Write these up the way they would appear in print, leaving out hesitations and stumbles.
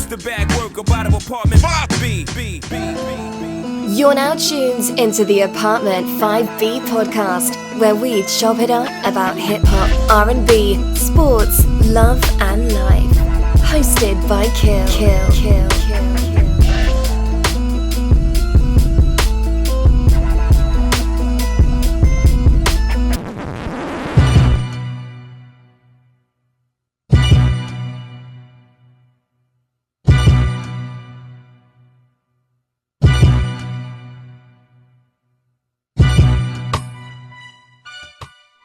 the bag work about of apartment 5B. You're now tuned into the Apartment 5B podcast, where we chop it up about hip-hop, R&B, sports, love and life. Hosted by Kill.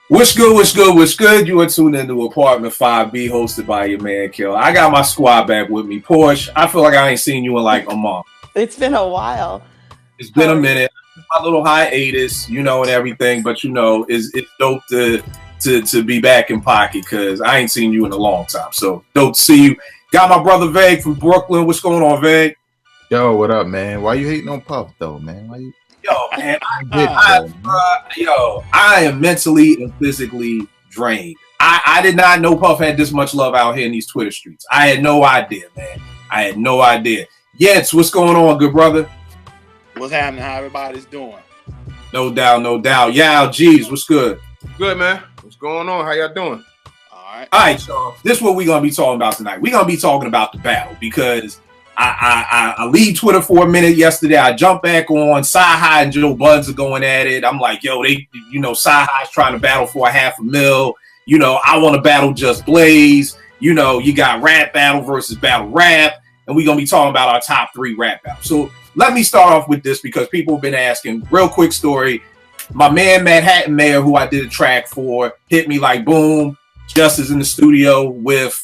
What's good? You are tuned into Apartment 5B, hosted by your man, Kill. I got my squad back with me. Porsha, I feel like I ain't seen you in like a month. It's been a while. It's been a minute. My little hiatus, and everything, but it's dope to be back in pocket because I ain't seen you in a long time. So dope to see you. Got my brother Veg from Brooklyn. What's going on, Veg? Yo, what up, man? Why you hating on Puff though, man? Why you? Yo, man, I am mentally and physically drained. I did not know Puff had this much love out here in these Twitter streets. I had no idea, man. I had no idea. Yinse, what's going on, good brother? What's happening? How everybody's doing? No doubt. Yeah, geez, what's good? Good, man. What's going on? How y'all doing? All right, y'all. This is what we're going to be talking about tonight. We're going to be talking about the battle because I leave Twitter for a minute yesterday. I jump back on. Cyhi and Joe Budden are going at it. I'm like, yo, Cyhi's trying to battle for $500,000. I want to battle Just Blaze. You got rap battle versus battle rap. And we're going to be talking about our top 3 rap battles. So let me start off with this because people have been asking. Real quick story. My man, Manhattan Mayor, who I did a track for, hit me like, boom, Just is in the studio with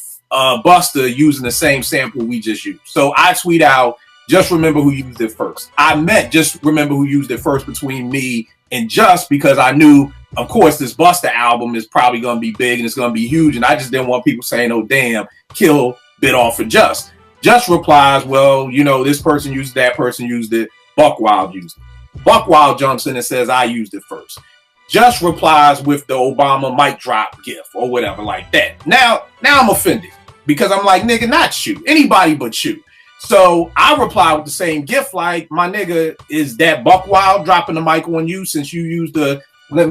Buster using the same sample we just used. So I tweet out, just remember who used it first. I meant just remember who used it first between me and Just because I knew, of course, this Buster album is probably going to be big and it's going to be huge. And I just didn't want people saying, oh, damn, Kill bit off for Just. Just replies, well, this person used it, that person used it, Buck Wild used it. Buck Wild jumps in and says, I used it first. Just replies with the Obama mic drop gif or whatever like that. Now I'm offended. Because I'm like, nigga, not you. Anybody but you. So I reply with the same gift like, my nigga, is that Buck Wild dropping the mic on you since you used in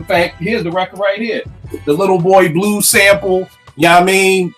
fact, here's the record right here. The Little Boy Blue sample, 13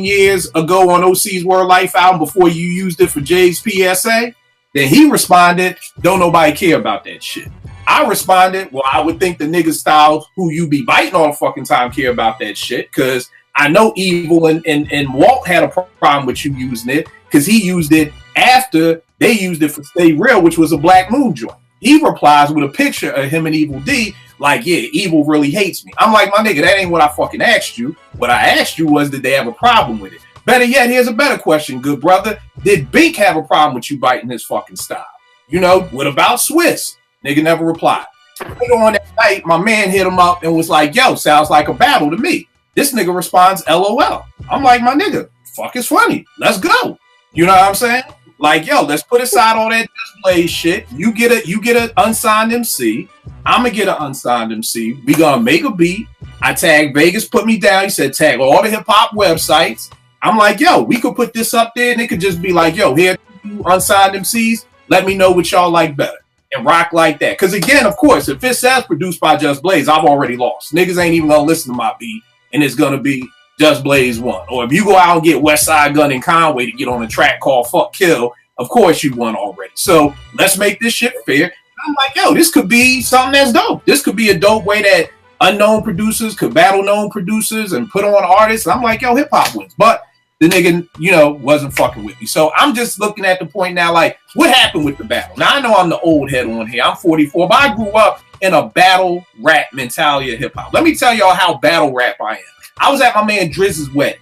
years ago on OC's Word Life album before you used it for Jay's PSA? Then he responded, don't nobody care about that shit. I responded, well, I would think the nigga styles who you be biting all the fucking time care about that shit because I know Evil and Walt had a problem with you using it because he used it after they used it for Stay Real, which was a Black Moon joint. He replies with a picture of him and Evil D, like, yeah, Evil really hates me. I'm like, my nigga, that ain't what I fucking asked you. What I asked you was, did they have a problem with it? Better yet, here's a better question, good brother. Did Bink have a problem with you biting his fucking style? What about Swiss? Nigga never replied. Later on that night, my man hit him up and was like, yo, sounds like a battle to me. This nigga responds, LOL. I'm like, my nigga, fuck is funny. Let's go. You know what I'm saying? Like, yo, let's put aside all that display shit. You get an unsigned MC. I'm gonna get an unsigned MC. We gonna make a beat. I tag Vegas, put me down. He said, tag all the hip hop websites. I'm like, yo, we could put this up there and it could just be like, yo, here, unsigned MCs. Let me know what y'all like better. And rock like that. Because again, of course, if it says produced by Just Blaze, I've already lost. Niggas ain't even gonna listen to my beat. And it's going to be Just Blaze 1. Or if you go out and get West Side Gun and Conway to get on a track called Fuck Kill, of course you won already. So let's make this shit fair. I'm like, yo, this could be something that's dope. This could be a dope way that unknown producers could battle known producers and put on artists. I'm like, yo, hip hop wins. But the nigga, wasn't fucking with me. So I'm just looking at the point now, like, what happened with the battle? Now, I know I'm the old head on here. I'm 44, but I grew up in a battle rap mentality of hip hop. Let me tell y'all how battle rap I am. I was at my man Drizz's wedding,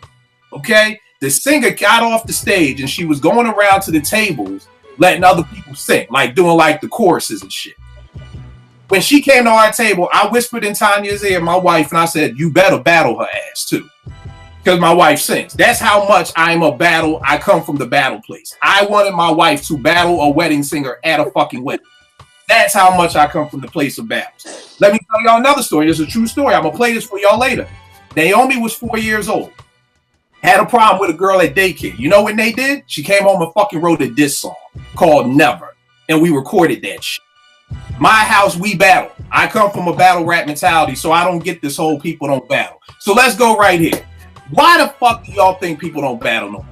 okay? The singer got off the stage and she was going around to the tables letting other people sing, like doing like the choruses and shit. When she came to our table, I whispered in Tanya's ear, my wife, and I said, you better battle her ass too. Because my wife sings. That's how much I'm a battle. I come from the battle place. I wanted my wife to battle a wedding singer at a fucking wedding. That's how much I come from the place of battles. Let me tell y'all another story. It's a true story. I'm going to play this for y'all later. Naomi was 4 years old. Had a problem with a girl at daycare. You know what they did? She came home and fucking wrote a diss song called Never. And we recorded that shit. My house, we battle. I come from a battle rap mentality, so I don't get this whole people don't battle. So let's go right here. Why the fuck do y'all think people don't battle no more?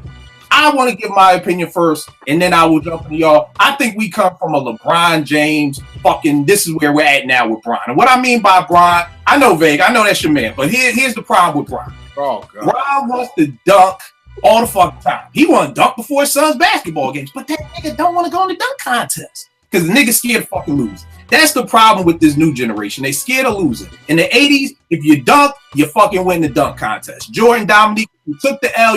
I want to give my opinion first, and then I will jump into y'all. I think we come from a LeBron James fucking, this is where we're at now with Bron. And what I mean by Bron, I know Vague, I know that's your man, but here's the problem with Bron. Oh, God. Bron wants to dunk all the fucking time. He want to dunk before his son's basketball games, but that nigga don't want to go in the dunk contest because the nigga's scared to fucking lose. That's the problem with this new generation. They scared of losing. In the 80s, if you dunk, you fucking win the dunk contest. Jordan, Dominique, you took the L,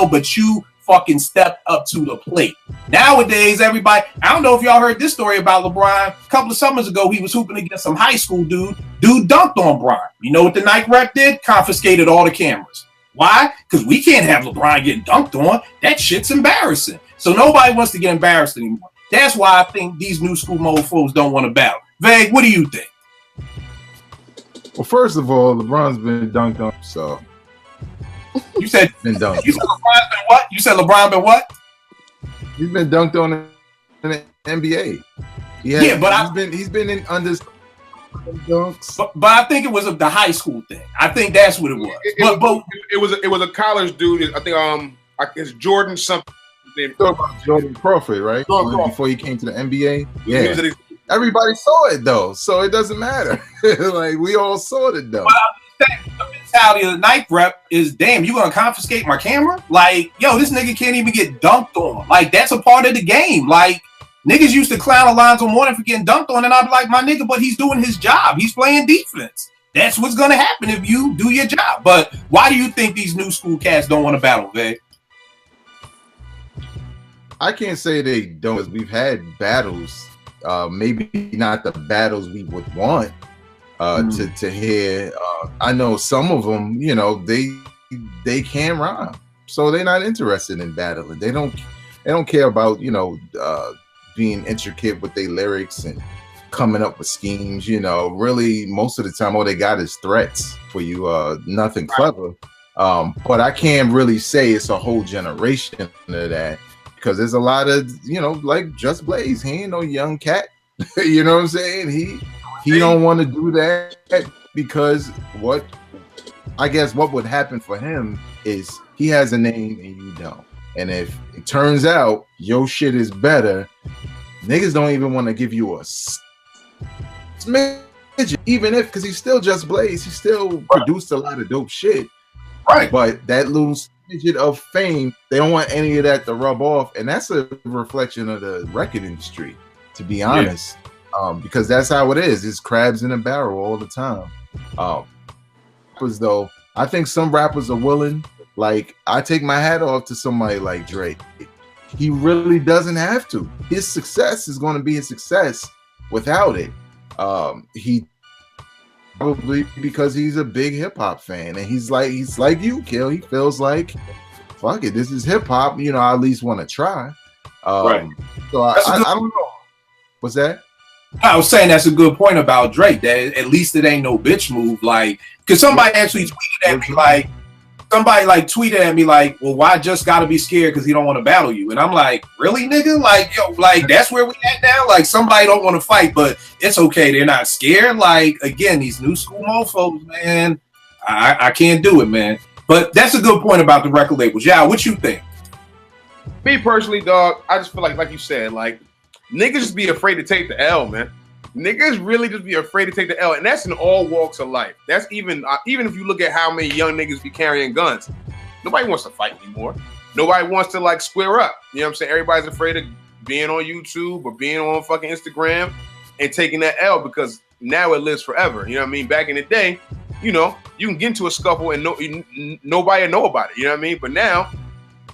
but you fucking stepped up to the plate. Nowadays, everybody, I don't know if y'all heard this story about LeBron. A couple of summers ago, he was hooping against some high school dude. Dude dunked on Bron. You know what the Nike rep did? Confiscated all the cameras. Why? Because we can't have LeBron getting dunked on. That shit's embarrassing. So nobody wants to get embarrassed anymore. That's why I think these new school mofos don't want to battle. Vague, what do you think? Well, first of all, LeBron's been dunked on, so you said been dunked. You said LeBron been what? You said LeBron been what? He's been dunked on in the NBA. He's been in under dunks. But I think it was the high school thing. I think that's what it was. It was a college dude. I think it's Jordan something. Jordan Crawford, right? Jordan Crawford. Before he came to the NBA. Yeah. Everybody saw it though, so it doesn't matter. Like we all saw it though. But the mentality of the Nike rep is, damn, you gonna confiscate my camera? Like, yo, this nigga can't even get dunked on. Like, that's a part of the game. Like, niggas used to clown Alonzo Mourning for getting dunked on, and I'd be like, my nigga, but he's doing his job. He's playing defense. That's what's gonna happen if you do your job. But why do you think these new school cats don't want to battle, Vay? I can't say they don't. We've had battles, maybe not the battles we would want to hear. I know some of them, you know, they can rhyme, so they're not interested in battling. They don't care about, you know, being intricate with their lyrics and coming up with schemes. You know, really most of the time all they got is threats for you. Nothing clever. But I can't really say it's a whole generation of that. Because there's a lot of, you know, like Just Blaze, he ain't no young cat. You know what I'm saying? He don't want to do that because what would happen for him is he has a name and you don't. And if it turns out your shit is better, niggas don't even want to give you a smidge, even if, because he's still Just Blaze, he still produced a lot of dope shit. Right. But that loose of fame, they don't want any of that to rub off, and that's a reflection of the record industry, to be honest. Because that's how it is. It's crabs in a barrel all the time. Rappers, though, I think some rappers are willing. Like, I take my hat off to somebody like Drake. He really doesn't have to. His success is going to be a success without it. He probably because he's a big hip hop fan, and he's like you, Kill. He feels like, fuck it, this is hip hop. You know, I at least want to try. Right. So I don't know. What's that? I was saying that's a good point about Drake. That at least it ain't no bitch move. Like, because somebody actually tweeted at me like, well, why Just gotta be scared because he don't want to battle you? And I'm like, really, nigga? Like, yo, like that's where we at now? Like, somebody don't want to fight, but it's okay. They're not scared. Like, again, these new school mofos, man, I can't do it, man. But that's a good point about the record labels. Yeah, what you think? Me personally, dog, I just feel like you said, like, niggas just be afraid to take the L, man. Niggas really just be afraid to take the L, and that's in all walks of life. That's even if you look at how many young niggas be carrying guns. Nobody wants to fight anymore. Nobody wants to, like, square up. You know what I'm saying? Everybody's afraid of being on YouTube or being on fucking Instagram and taking that L because now it lives forever. You know what I mean? Back in the day, you know, you can get into a scuffle and nobody know about it. You know what I mean? But now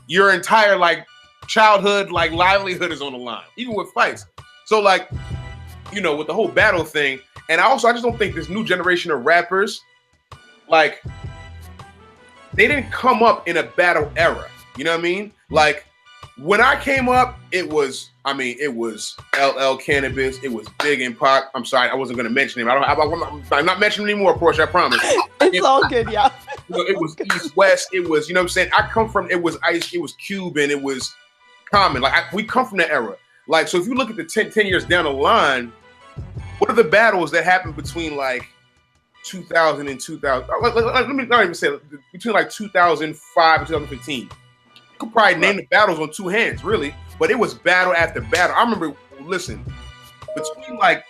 your entire, like, childhood, like, livelihood is on the line, even with fights. So, like, you know, with the whole battle thing, and I just don't think this new generation of rappers, like, they didn't come up in a battle era. You know what I mean? Like, when I came up, it was LL Cannabis, it was Big and Pac. I'm sorry, I wasn't gonna mention him. I'm not mentioning anymore, Porsha, I promise. It's all good, yeah. it was East West. It was, you know what I'm saying? I come from, it was Ice, it was Cuban, it was Common. Like we come from that era. Like, so if you look at the 10 years down the line, what are the battles that happened between like 2000 and 2000? Let me not even say between like 2005 and 2015. You could probably name the battles on two hands, really. But it was battle after battle. I remember, listen, between like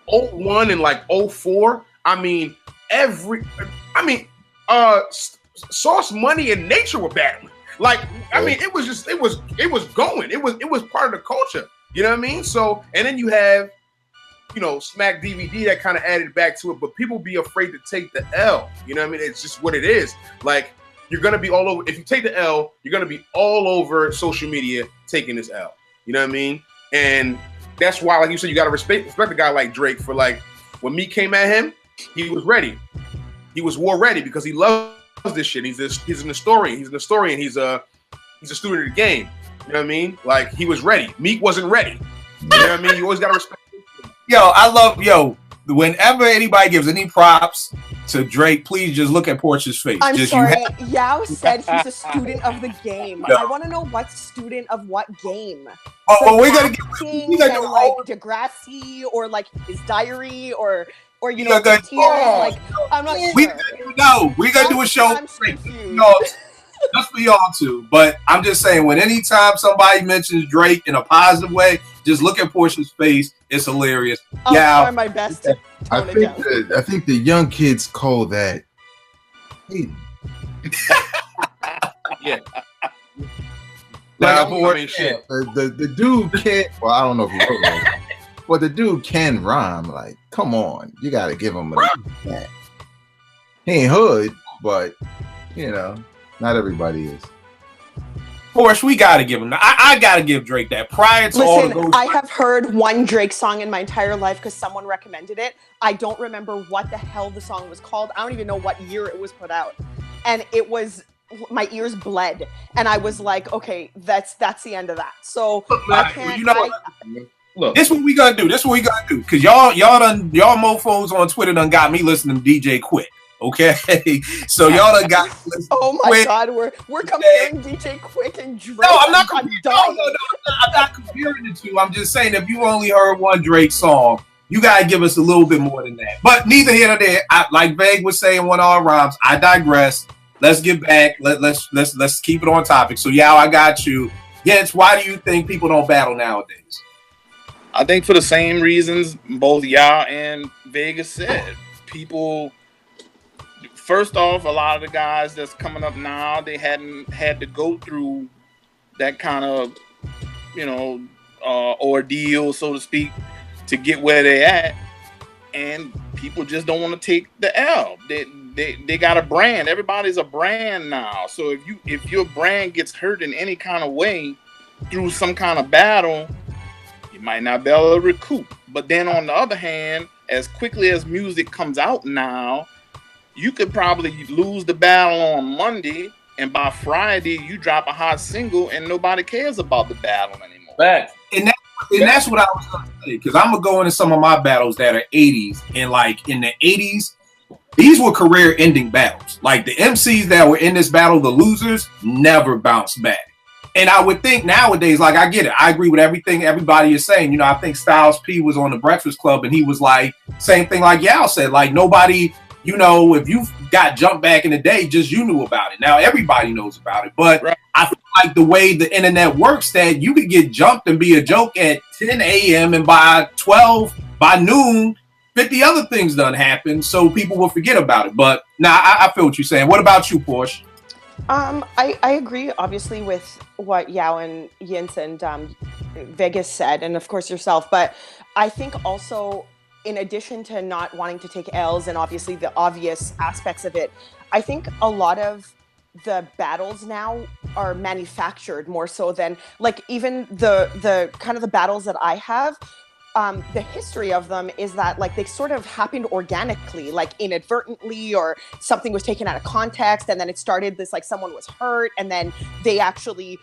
01 and like 04, Sauce Money and Nature were battling. Like, it was going. It was part of the culture. You know what I mean? So, and then you have, Smack DVD that kind of added back to it, but people be afraid to take the L. You know what I mean? It's just what it is. Like, you're gonna be all over. If you take the L, you're gonna be all over social media taking this L. You know what I mean? And that's why, like you said, you gotta respect a guy like Drake for, like, when me came at him, he was ready. He was war ready because he loves this shit. He's an historian. He's a student of the game. You know what I mean? Like, he was ready. Meek wasn't ready. You know what I mean? You always gotta respect. Whenever anybody gives any props to Drake, please just look at Porsha's face. I'm sorry. Yao said he's a student of the game. No. I want to know what student of what game. We're gonna do like Degrassi or like his diary or tears. Like, I'm not sure. We're gonna do a show. Just for y'all too. But I'm just saying, when anytime somebody mentions Drake in a positive way, just look at Porsha's face. It's hilarious. I'll try my best to I think the young kids call that. Yeah. Now, the dude can't. Well, I don't know if he wrote it, but the dude can rhyme. Like, come on, you got to give him a. He ain't hood, but not everybody is. Porsche, we gotta give him. I gotta give Drake that. Prior to all of those, I have heard one Drake song in my entire life because someone recommended it. I don't remember what the hell the song was called. I don't even know what year it was put out, and it was, my ears bled, and I was like, okay, that's the end of that. So I can't. Look, this is what we gonna do. Because y'all mofos on Twitter done got me listening to DJ Quik. Okay, so y'all done got. Oh my God, we're comparing DJ Quik and Drake. No, I'm not comparing. I'm not comparing the two. I'm just saying, if you only heard one Drake song, you gotta give us a little bit more than that. But neither here nor there. Like Vague was saying, one of our rhymes. I digress. Let's get back. Let's keep it on topic. So, Yao, I got you. Yinse, why do you think people don't battle nowadays? I think for the same reasons both Yao and Vegas said. People. First off, a lot of the guys that's coming up now, they hadn't had to go through that kind of, ordeal, so to speak, to get where they're at. And people just don't want to take the L. They got a brand. Everybody's a brand now. So if your brand gets hurt in any kind of way through some kind of battle, you might not be able to recoup. But then on the other hand, as quickly as music comes out now, you could probably lose the battle on Monday, and by Friday you drop a hot single, and nobody cares about the battle anymore. Fact. And that's what I was going to say, because I'm going to go into some of my battles that are 80s, and like in the 80s, these were career-ending battles. Like the MCs that were in this battle, the losers, never bounced back. And I would think nowadays, like, I get it. I agree with everything everybody is saying. I think Styles P was on the Breakfast Club, and he was like, same thing like Yao said, like nobody... if you got jumped back in the day, just you knew about it. Now everybody knows about it. But right. I feel like the way the internet works, that you could get jumped and be a joke at 10 a.m. and by noon, 50 other things done happen. So people will forget about it. But I feel what you're saying. What about you, Porsche? I agree, obviously, with what Yao and Yinse and Vegas said, and of course yourself. But I think also, in addition to not wanting to take L's and obviously the obvious aspects of it, I think a lot of the battles now are manufactured more so than, like, even the kind of the battles that I have, the history of them is that, like, they sort of happened organically, like inadvertently, or something was taken out of context, and then it started this, like, someone was hurt, and then they actually,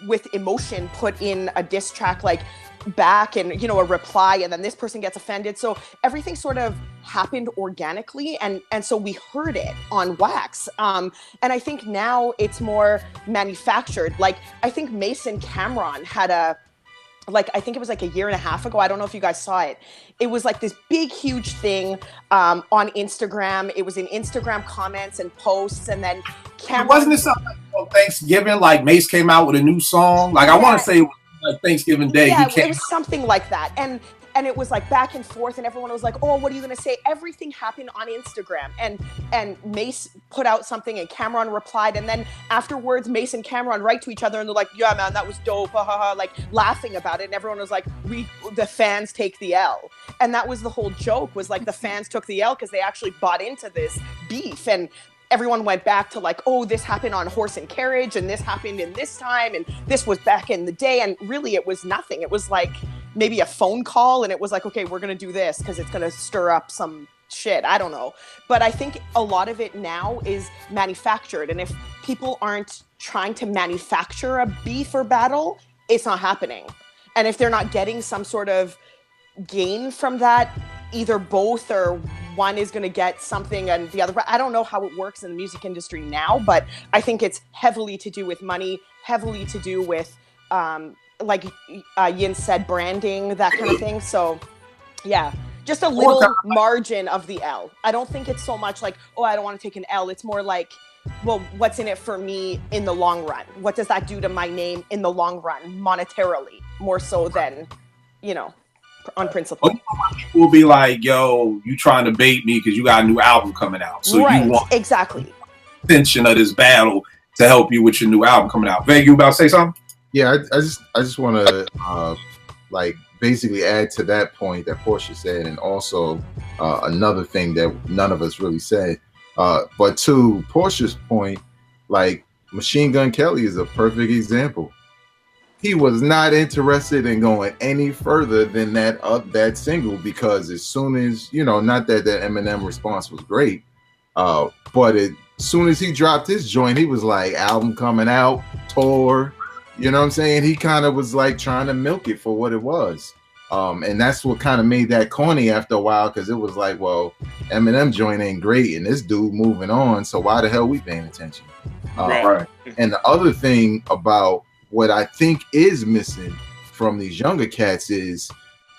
with emotion put in a diss track. Like, back and, you know, a reply, and then this person gets offended. So everything sort of happened organically, and so we heard it on wax. And I think now it's more manufactured. Like, I think Mason Cameron had I think it was like a year and a half ago. I don't know if you guys saw it. It was like this big, huge thing on Instagram. It was in Instagram comments and posts, and then Cameron. Wasn't it something like on Thanksgiving? Like Mace came out with a new song. Like I want to say it was like Thanksgiving Day. Yeah, it was something like that. And it was like back and forth, and everyone was like, "Oh, what are you gonna say?" Everything happened on Instagram, and Mace put out something, and Cameron replied, and then afterwards, Mace and Cameron write to each other, and they're like, "Yeah, man, that was dope," like laughing about it, and everyone was like, the fans take the L," and that was the whole joke, was like the fans took the L because they actually bought into this beef, and everyone went back to like, oh, this happened on Horse and Carriage, and this happened in this time, and this was back in the day, and really it was nothing. It was like maybe a phone call, and it was like, okay, we're gonna do this because it's gonna stir up some shit. I don't know, but I think a lot of it now is manufactured, and if people aren't trying to manufacture a beef or battle, it's not happening. And if they're not getting some sort of gain from that, either both or one is going to get something and the other. I don't know how it works in the music industry now, but I think it's heavily to do with money, heavily to do with, like Yinse said, branding, that kind of thing. So yeah, just a little margin of the L. I don't think it's so much like, oh, I don't want to take an L. It's more like, well, what's in it for me in the long run? What does that do to my name in the long run, monetarily, more so than, you know, on principle. People will be like, yo, you trying to bait me because you got a new album coming out. So you want exactly extension of this battle to help you with your new album coming out. Veg, you about to say something? Yeah, I just want to like basically add to that point that Porsha said, and also another thing that none of us really said. But to Porsha's point, like Machine Gun Kelly is a perfect example. He was not interested in going any further than that single, because as soon as, you know, not that the Eminem response was great, but as soon as he dropped his joint, he was like, album coming out, tour, you know what I'm saying? He kind of was like trying to milk it for what it was. And that's what kind of made that corny after a while, because it was like, well, Eminem joint ain't great and this dude moving on, so why the hell we paying attention? Right. And the other thing about what I think is missing from these younger cats is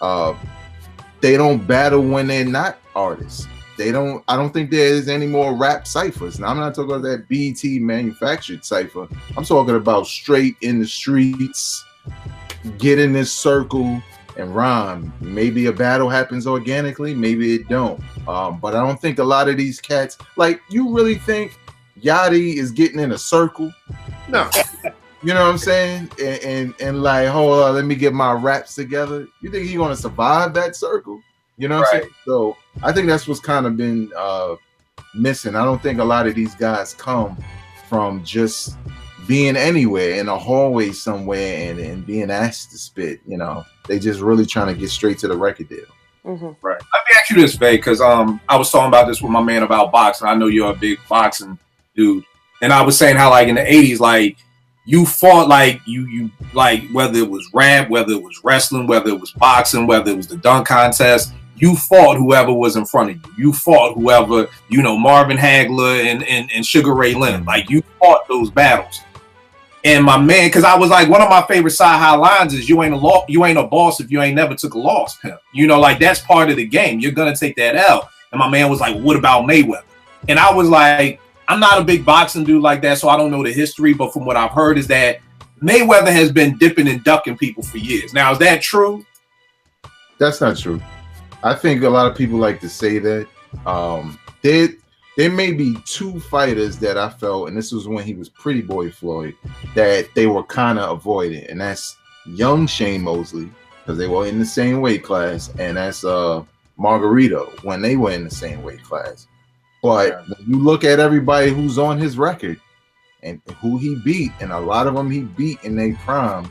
they don't battle when they're not artists. I don't think there's any more rap ciphers. Now, I'm not talking about that BT manufactured cipher. I'm talking about straight in the streets, get in this circle and rhyme. Maybe a battle happens organically, maybe it don't. But I don't think a lot of these cats, like, you really think Yachty is getting in a circle? No. You know what I'm saying? And like, hold on, let me get my raps together. You think he's gonna survive that circle? You know what I'm saying? So I think that's what's kind of been missing. I don't think a lot of these guys come from just being anywhere in a hallway somewhere and being asked to spit. You know, they just really trying to get straight to the record deal. Mm-hmm. Right. Let me ask you this, Faye, because I was talking about this with my man about boxing. I know you're a big boxing dude, and I was saying how, like, in the 80s, like, you fought like you like, whether it was rap, whether it was wrestling, whether it was boxing, whether it was the dunk contest, you fought whoever was in front of you. You fought whoever, you know, Marvin Hagler and Sugar Ray Leonard. Like, you fought those battles. And my man, because I was like, one of my favorite Cyhi lines is, you ain't a boss if you ain't never took a loss, pimp. You know, like, that's part of the game. You're gonna take that L. And my man was like, what about Mayweather? And I was like, I'm not a big boxing dude like that, so I don't know the history, but from what I've heard is that Mayweather has been dipping and ducking people for years. Now, is that true? That's not true. I think a lot of people like to say that. There may be two fighters that I felt, and this was when he was Pretty Boy Floyd, that they were kind of avoiding, and that's young Shane Mosley, because they were in the same weight class, and that's Margarito, when they were in the same weight class. But when you look at everybody who's on his record and who he beat, and a lot of them he beat in their prime,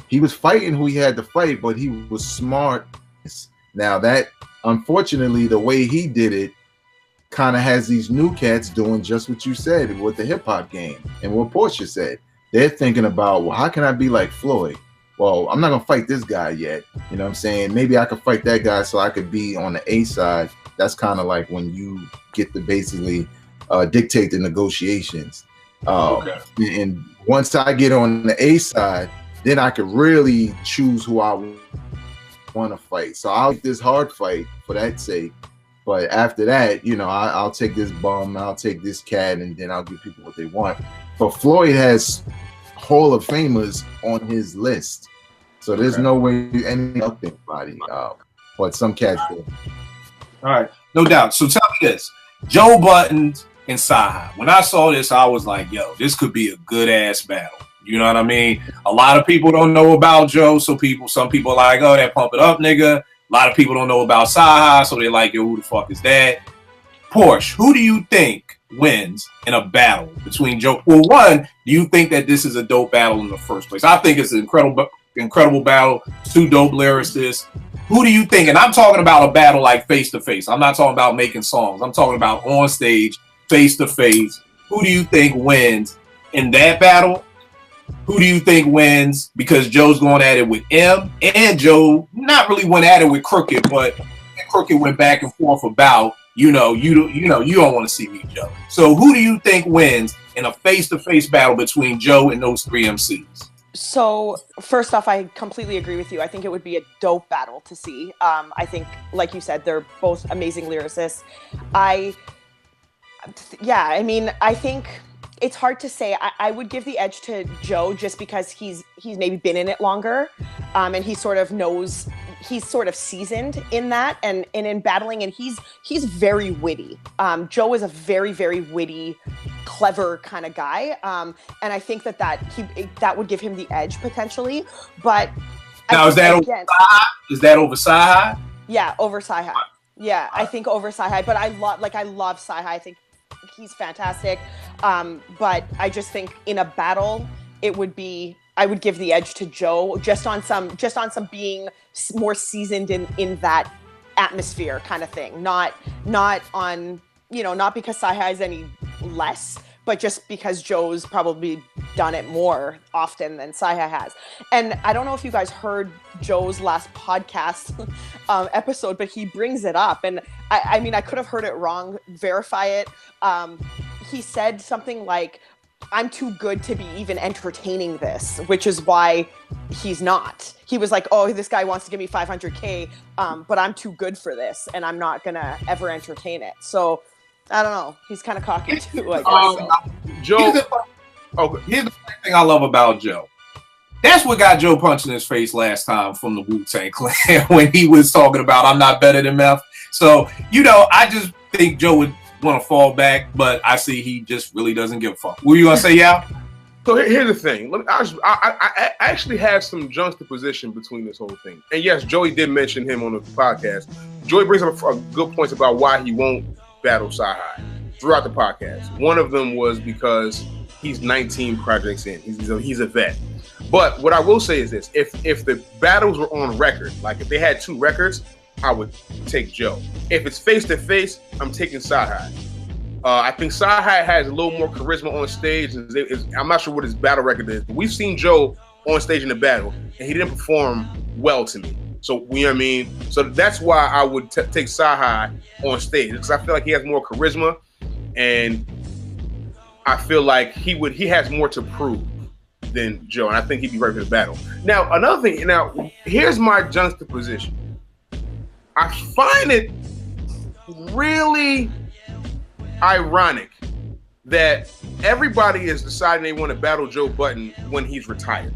he was fighting who he had to fight, but he was smart. Now, that, unfortunately, the way he did it kind of has these new cats doing just what you said with the hip hop game and what Porsha said. They're thinking about, well, how can I be like Floyd? well, I'm not gonna fight this guy yet. You know what I'm saying? Maybe I could fight that guy so I could be on the A side. That's kind of like when you get to basically dictate the negotiations. And once I get on the A side, then I could really choose who I want to fight. So I'll take this hard fight for that sake. But after that, you know, I'll take this bum, I'll take this cat, and then I'll give people what they want. But Floyd has Hall of Famers on his list. So there's no way any up anybody. But some cats do. All right, no doubt. So tell me this: Joe Budden and Cyhi. When I saw this, I was like, "Yo, this could be a good ass battle." You know what I mean? A lot of people don't know about Joe, so some people are like, "Oh, that pump it up, nigga." A lot of people don't know about Cyhi, so they're like, "Yo, who the fuck is that?" Porsha, who do you think wins in a battle between Joe? Well, one, do you think that this is a dope battle in the first place? I think it's an incredible battle. Two dope lyricists. Who do you think? And I'm talking about a battle like face to face. I'm not talking about making songs. I'm talking about on stage, face to face. Who do you think wins in that battle? Who do you think wins? Because Joe's going at it with M, and Joe not really went at it with Crooked, but Crooked went back and forth about, you don't want to see me, Joe. So who do you think wins in a face-to-face battle between Joe and those three MCs? So first off, I completely agree with you. I think it would be a dope battle to see. I think, like you said, they're both amazing lyricists. I think it's hard to say. I would give the edge to Joe just because he's maybe been in it longer, and he sort of knows, he's sort of seasoned in that and in battling, and he's very witty. Joe is a very, very witty, clever kind of guy, and I think that would give him the edge potentially. But now, is that over Cyhi? Is that over Cyhi? Yeah, over Cyhi. Yeah, I think over Cyhi. But I love Cyhi. I think he's fantastic. But I just think in a battle, I would give the edge to Joe just on some being more seasoned in that atmosphere kind of thing. Not on, not because Cyhi is any less, but just because Joe's probably done it more often than Cyhi has. And I don't know if you guys heard Joe's last podcast episode, but he brings it up. And I mean, I could have heard it wrong, verify it. He said something like, "I'm too good to be even entertaining this," which is why he's not. He was like, "Oh, this guy wants to give me $500K, but I'm too good for this, and I'm not gonna ever entertain it." So I don't know. He's kind of cocky too, I guess. Joe. Here's the thing I love about Joe. That's what got Joe punched in his face last time from the Wu-Tang Clan when he was talking about, "I'm not better than Meth." So, I just think Joe would want to fall back, but I see he just really doesn't give a fuck. What were you gonna say, yeah? So here's the thing. I actually have some juxtaposition between this whole thing. And yes, Joey did mention him on the podcast. Joey brings up a good points about why he won't battle Cyhi throughout the podcast. One of them was because he's 19 projects in. He's a vet. But what I will say is this: if the battles were on record, like if they had 2 records, I would take Joe. If it's face to face, I'm taking Cyhi. I think Cyhi has a little more charisma on stage. I'm not sure what his battle record is, but we've seen Joe on stage in the battle, and he didn't perform well to me. So, you know what I mean? So that's why I would take Cyhi on stage, because I feel like he has more charisma, and I feel like he has more to prove than Joe, and I think he'd be ready for the battle. Now, another thing. Now, here's my juxtaposition. I find it really ironic that everybody is deciding they want to battle Joe Budden when he's retired.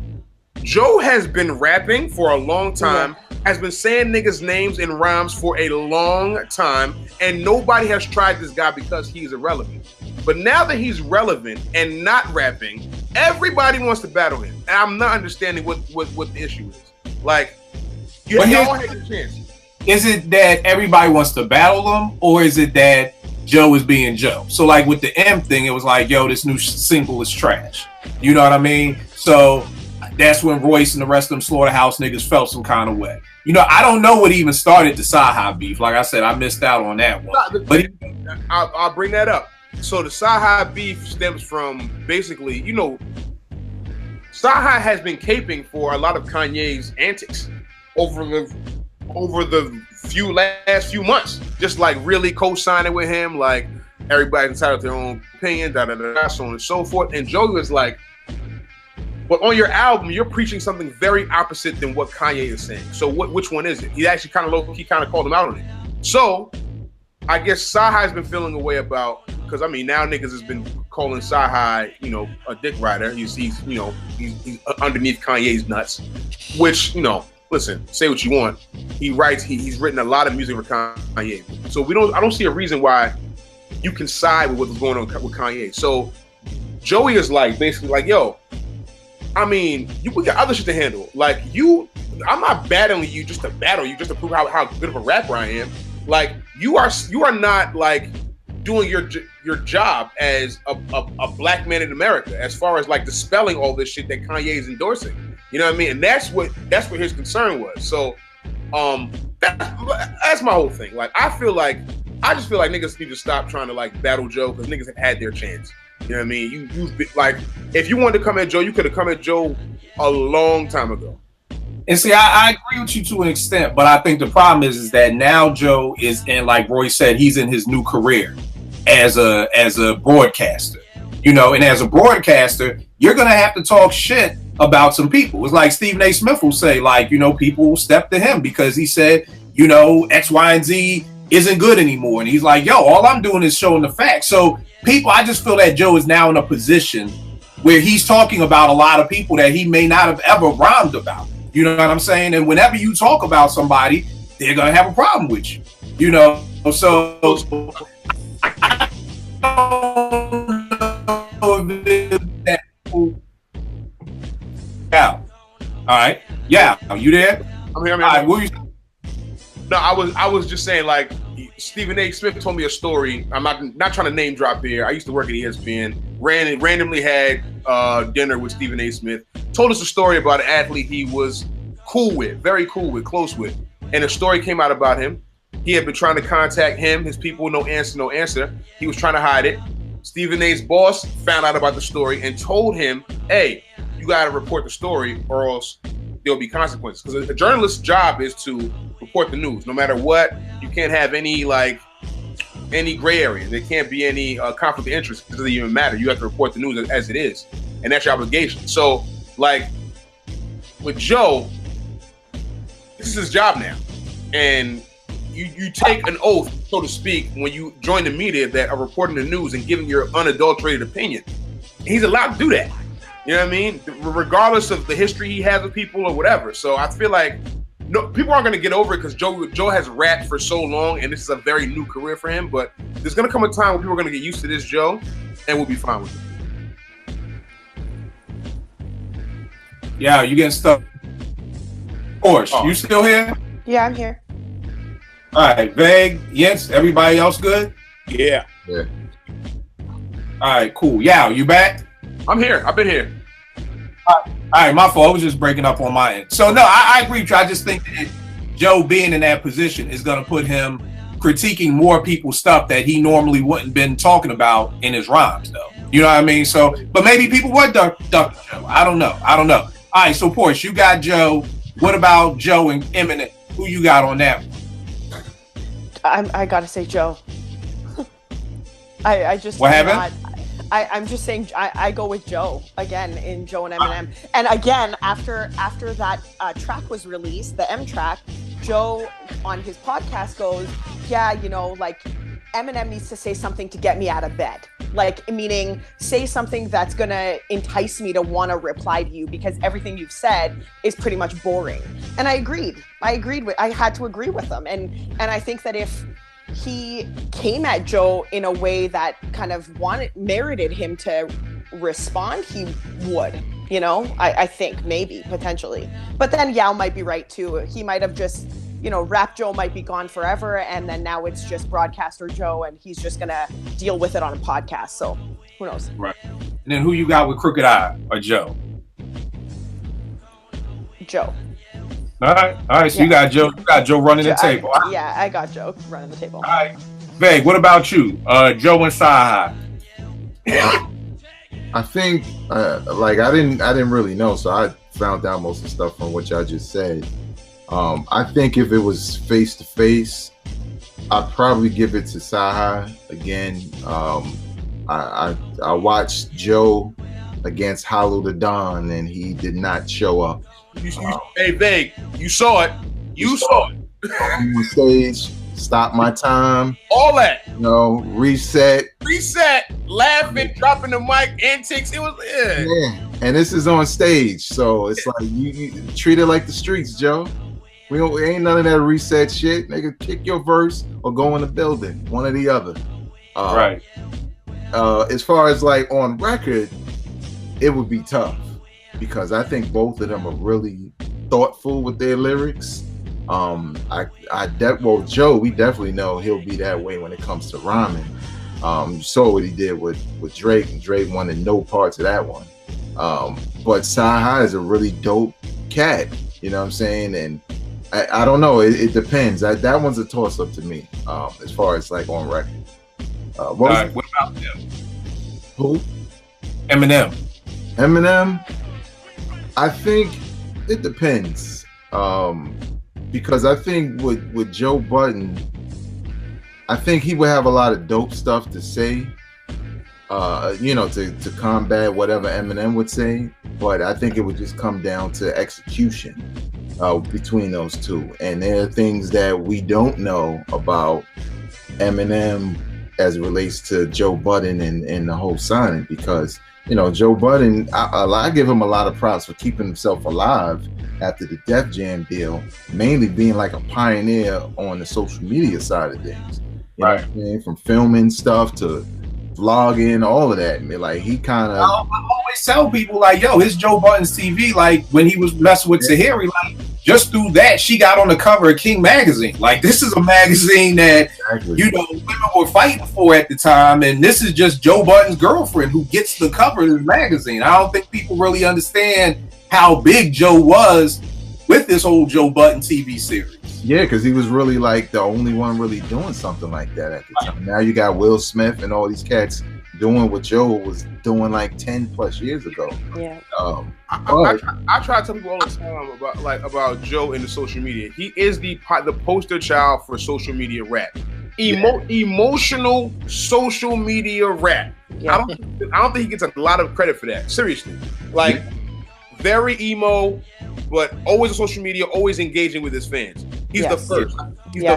Joe has been rapping for a long time, has been saying niggas' names in rhymes for a long time, and nobody has tried this guy because he's irrelevant. But now that he's relevant and not rapping, everybody wants to battle him. And I'm not understanding what the issue is. Like, you all had your chance. Is it that everybody wants to battle him, or is it that Joe is being Joe? So like with the M thing, it was like, yo, this new single is trash. You know what I mean? So that's when Royce and the rest of them Slaughterhouse niggas felt some kind of way. I don't know what even started the Cyhi beef. Like I said, I missed out on that one. But I'll bring that up. So the Cyhi beef stems from basically, Cyhi has been caping for a lot of Kanye's antics over the last few months, just like really co-signing with him, like everybody's entitled to their own opinion, so on and so forth. And Joe was like, but on your album, you're preaching something very opposite than what Kanye is saying. So which one is it? He actually kind of called him out on it. So I guess Cyhi's been feeling a way about, because I mean now niggas has been calling Cyhi, you know, a dick rider. He's underneath Kanye's nuts, which, you know, listen, say what you want. He writes, he's written a lot of music for Kanye. So I don't see a reason why you can side with what's going on with Kanye. So Joey is like, basically like, yo, I mean, we got other shit to handle. Like I'm not battling you just to battle you, just to prove how good of a rapper I am. Like you are not like doing your job as a black man in America, as far as like dispelling all this shit that Kanye is endorsing. You know what I mean? And that's what his concern was. So that's my whole thing. Like I just feel like niggas need to stop trying to like battle Joe, because niggas have had their chance. You know what I mean? You've been, like, if you wanted to come at Joe, you could have come at Joe a long time ago. And see, I agree with you to an extent, but I think the problem is that now Joe is in, like Roy said, he's in his new career as a broadcaster. You know, and as a broadcaster, you're gonna have to talk shit about some people. It's like Stephen A. Smith will say, like, you know, people will step to him because he said, you know, X, Y, and Z isn't good anymore. And he's like, yo, all I'm doing is showing the facts. So people, I just feel that Joe is now in a position where he's talking about a lot of people that he may not have ever rhymed about. You know what I'm saying? And whenever you talk about somebody, they're going to have a problem with you. You know, so I don't know if that. Yeah. All right. Yeah. Are you there? I'm here. All right, what were you? No, I was just saying, like, Stephen A. Smith told me a story. I'm not trying to name drop here. I used to work at ESPN. Randomly had dinner with Stephen A. Smith. Told us a story about an athlete he was very cool with, close with. And a story came out about him. He had been trying to contact him, his people, no answer. He was trying to hide it. Stephen A.'s boss found out about the story and told him, hey, you got to report the story or else there'll be consequences. Because a journalist's job is to report the news. No matter what, you can't have any gray area. There can't be any conflict of interest. It doesn't even matter. You have to report the news as it is. And that's your obligation. So, like, with Joe, this is his job now. And you take an oath, so to speak, when you join the media that are reporting the news and giving your unadulterated opinion. He's allowed to do that. You know what I mean? Regardless of the history he has with people or whatever. So I feel like people aren't going to get over it because Joe has rapped for so long and this is a very new career for him. But there's going to come a time when people are going to get used to this Joe and we'll be fine with it. Yeah, you getting stuck. Porsha, you still here? Yeah, I'm here. All right, Veg, yes, everybody else good? Yeah. Yeah. All right, cool. Yeah, you back? I'm here. I've been here. All right, my fault. I was just breaking up on my end. So, no, I agree with you. I just think that Joe being in that position is going to put him critiquing more people's stuff that he normally wouldn't been talking about in his rhymes, though. You know what I mean? So, but maybe people would duck Joe. I don't know. All right, so, Porsha, you got Joe. What about Joe and Eminem? Who you got on that one? I got to say Joe. I just... What happened? I'm just saying I go with Joe again in Joe and Eminem. And again, after that track was released, the M track, Joe on his podcast goes, yeah, you know, like Eminem needs to say something to get me out of bed. Like, meaning say something that's going to entice me to want to reply to you because everything you've said is pretty much boring. And I had to agree with him. And I think that if he came at Joe in a way that kind of merited him to respond, he would, you know, I think maybe potentially, but then Yao might be right too. He might have just, you know, Rap Joe might be gone forever. And then now it's just broadcaster Joe and he's just going to deal with it on a podcast. So who knows? Right. And then who you got with Crooked Eye or Joe? Joe. All right. So yeah. You got Joe running the table. Yeah, I got Joe running the table. All right. Veg, what about you? Joe and Cyhi. I I think like I didn't really know, so I found out most of the stuff from what y'all just said. I think if it was face to face, I'd probably give it to Cyhi again. I watched Joe against Hollow the Don, and he did not show up. Hey, Vague, you saw it. You saw it. On stage, stop my time. All that. You know, reset, laughing, dropping the mic, antics. It was yeah. And this is on stage, so it's like you treat it like the streets, Joe. We ain't none of that reset shit. Nigga, kick your verse or go in the building, one or the other. Right. As far as like on record, it would be tough because I think both of them are really thoughtful with their lyrics. Well, Joe, we definitely know he'll be that way when it comes to rhyming. You saw what he did with Drake, and Drake wanted no parts of that one. But Cyhi is a really dope cat, you know what I'm saying? And I don't know, it depends. That one's a toss up to me, as far as like on record. What about them? Who? Eminem. I think it depends. Because I think with Joe Budden, I think he would have a lot of dope stuff to say, to combat whatever Eminem would say. But I think it would just come down to execution between those two. And there are things that we don't know about Eminem as it relates to Joe Budden and the whole signing, because Joe Budden, I give him a lot of props for keeping himself alive after the Def Jam deal, mainly being like a pioneer on the social media side of things. You know what I mean? From filming stuff to vlogging, all of that. I mean, like he kind of. I always tell people like, yo, his Joe Budden's TV, like when he was messing with Cyhi, like just through that, she got on the cover of King magazine. Like this is a magazine that women were fighting for at the time, and this is just Joe Budden's girlfriend who gets the cover of this magazine. I don't think people really understand how big Joe was with this whole Joe Budden TV series. Yeah, because he was really like the only one really doing something like that at the time. Now you got Will Smith and all these cats doing what Joe was doing like 10 plus years ago. Yeah. I try to tell people all the time about Joe in the social media. He is the poster child for social media rap. Emotional social media rap. Yeah. I don't think he gets a lot of credit for that. Seriously. Like very emo, but always on social media, always engaging with his fans. He's the first.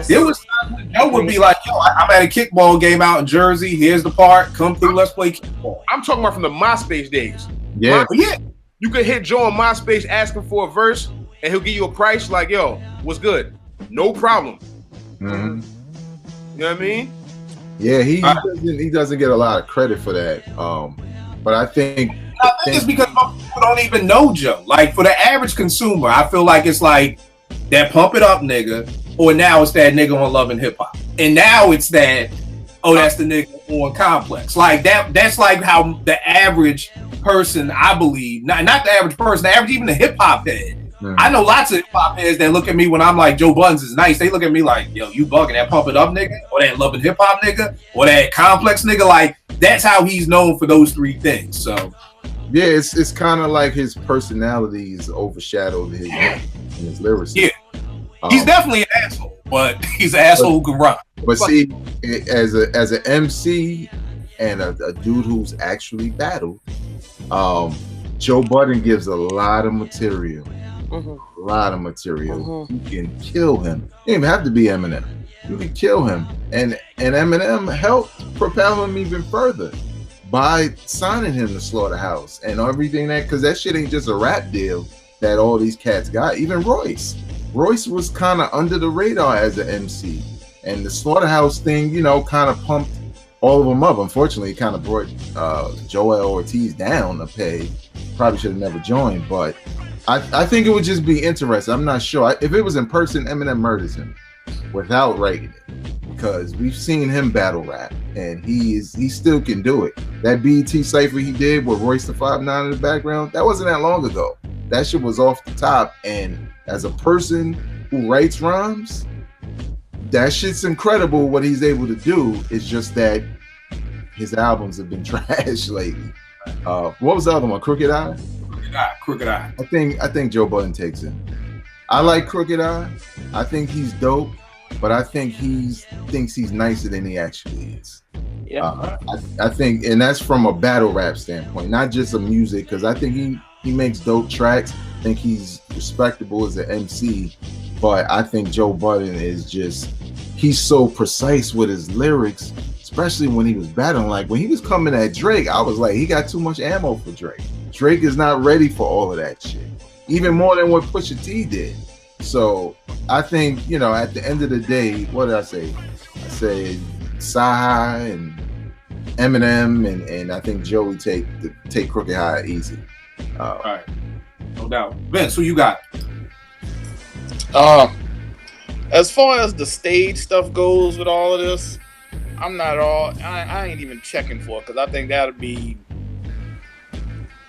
There was times when Joe would be like, yo, I'm at a kickball game out in Jersey. Here's the park. Come through. Let's play kickball. I'm talking about from the MySpace days. Yeah. You could hit Joe on MySpace asking for a verse, and he'll give you a price like, yo, what's good? No problem. Mm-hmm. You know what I mean? Yeah, he doesn't get a lot of credit for that. But I think it's because people don't even know Joe. Like for the average consumer, I feel like it's like that pump it up nigga, or now it's that nigga on Love and Hip Hop, and now it's that that's the nigga on Complex. Like that's like how the average person, I believe, not the average person, the average even the hip hop head. Mm-hmm. I know lots of hip hop heads that look at me when I'm like Joe Budden's is nice. They look at me like, yo, you bugging, that pump it up nigga, or that Love and Hip Hop nigga, or that Complex nigga. Like that's how he's known for those three things. So. Yeah, it's kind of like his personality is overshadowed his lyrics. Yeah, he's definitely an asshole, but he's an asshole who can rhyme. But see, as an MC and a dude who's actually battled, Joe Budden gives a lot of material. Mm-hmm. A lot of material. Mm-hmm. You can kill him. You don't even have to be Eminem. You can kill him, and Eminem helped propel him even further by signing him to Slaughterhouse and everything because that shit ain't just a rap deal that all these cats got. Even Royce was kind of under the radar as an MC, and the Slaughterhouse thing, kind of pumped all of them up. Unfortunately, it kind of brought Joel Ortiz down a peg. Probably should have never joined, but I think it would just be interesting. I'm not sure if it was in person. Eminem murders him without writing it, because we've seen him battle rap and he still can do it. That BET cypher he did with Royce the 5'9" in the background, that wasn't that long ago. That shit was off the top, and as a person who writes rhymes, that shit's incredible what he's able to do. It's just that his albums have been trash lately. What was the other one? Crooked Eye? Crooked Eye. I think Joe Budden takes it. I like Crooked Eye. I think he's dope, but I think he thinks he's nicer than he actually is. Yeah. I think, and that's from a battle rap standpoint, not just a music, because I think he makes dope tracks. I think he's respectable as an MC, but I think Joe Budden is he's so precise with his lyrics, especially when he was battling. Like when he was coming at Drake, I was like, he got too much ammo for Drake. Drake is not ready for all of that shit, even more than what Pusha T did. So I think, at the end of the day, what did I say? I said Cyhi and Eminem, and I think Joey take Crooked Eye easy. All right, no doubt. Vince, who you got? As far as the stage stuff goes with all of this, I'm not all. I ain't even checking for it because I think that'll be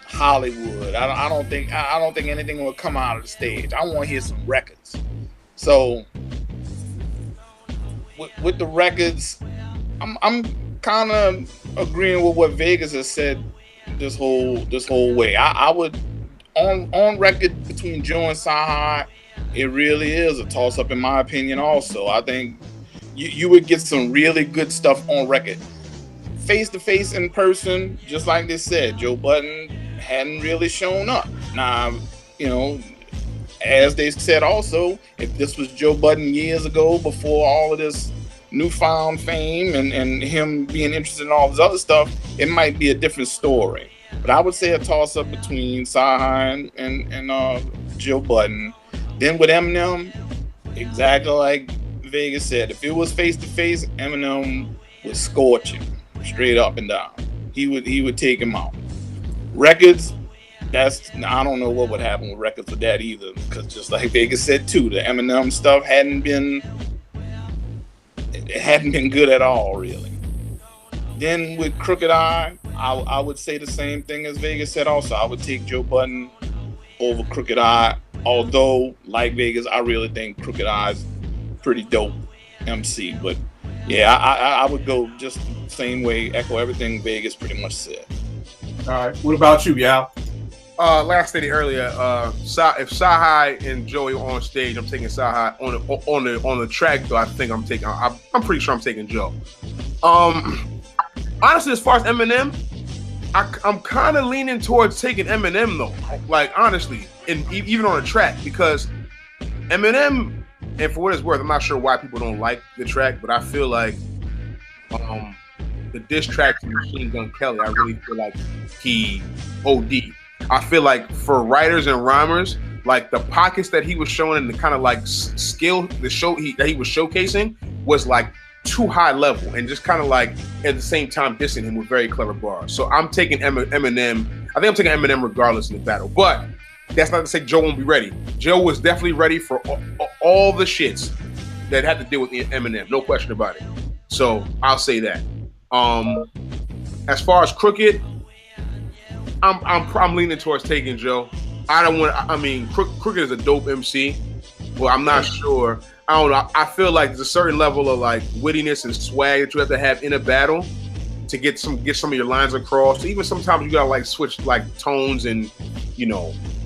Hollywood. I don't think anything will come out of the stage. I want to hear some records. So with the records, I'm kind of agreeing with what Vegas has said this whole way. I would on record between Joe and Cyhi, it really is a toss up in my opinion. Also, I think you would get some really good stuff on record. Face to face in person, just like they said, Joe Budden hadn't really shown up. Now, as they said also, if this was Joe Budden years ago before all of this newfound fame and him being interested in all this other stuff, it might be a different story. But I would say a toss-up between Cyhi and Joe Budden. Then with Eminem, exactly like Vegas said, if it was face-to-face, Eminem would scorch him straight up and down. He would take him out. Records, I don't know what would happen with records with that either, because just like Vegas said too, the Eminem stuff hadn't been good at all, really. Then with Crooked Eye, I would say the same thing as Vegas said also. I would take Joe Budden over Crooked Eye, although, like Vegas, I really think Crooked Eye's pretty dope MC. But yeah, I would go just the same way, echo everything Vegas pretty much said. All right, what about you, Yao? Like I stated earlier, if Cyhi and Joey are on stage, I'm taking Cyhi. On the track, though, I'm pretty sure I'm taking Joe. Honestly, as far as Eminem, I'm kind of leaning towards taking Eminem though. Like honestly, and even on the track, because Eminem, and for what it's worth, I'm not sure why people don't like the track, but I feel like the diss track to Machine Gun Kelly, I really feel like he OD'd. I feel like for writers and rhymers, like the pockets that he was showing and the kind of like skill that he was showcasing was like too high level and just kind of like at the same time dissing him with very clever bars. So I'm taking Eminem. I think I'm taking Eminem regardless in the battle. But that's not to say Joe won't be ready. Joe was definitely ready for all the shits that had to deal with Eminem. No question about it. So I'll say that. As far as Crooked, I'm leaning towards taking Joe. Crooked is a dope MC. Well, I'm not sure. I don't know. I feel like there's a certain level of like wittiness and swag that you have to have in a battle to get some of your lines across. Even sometimes you gotta like switch like tones and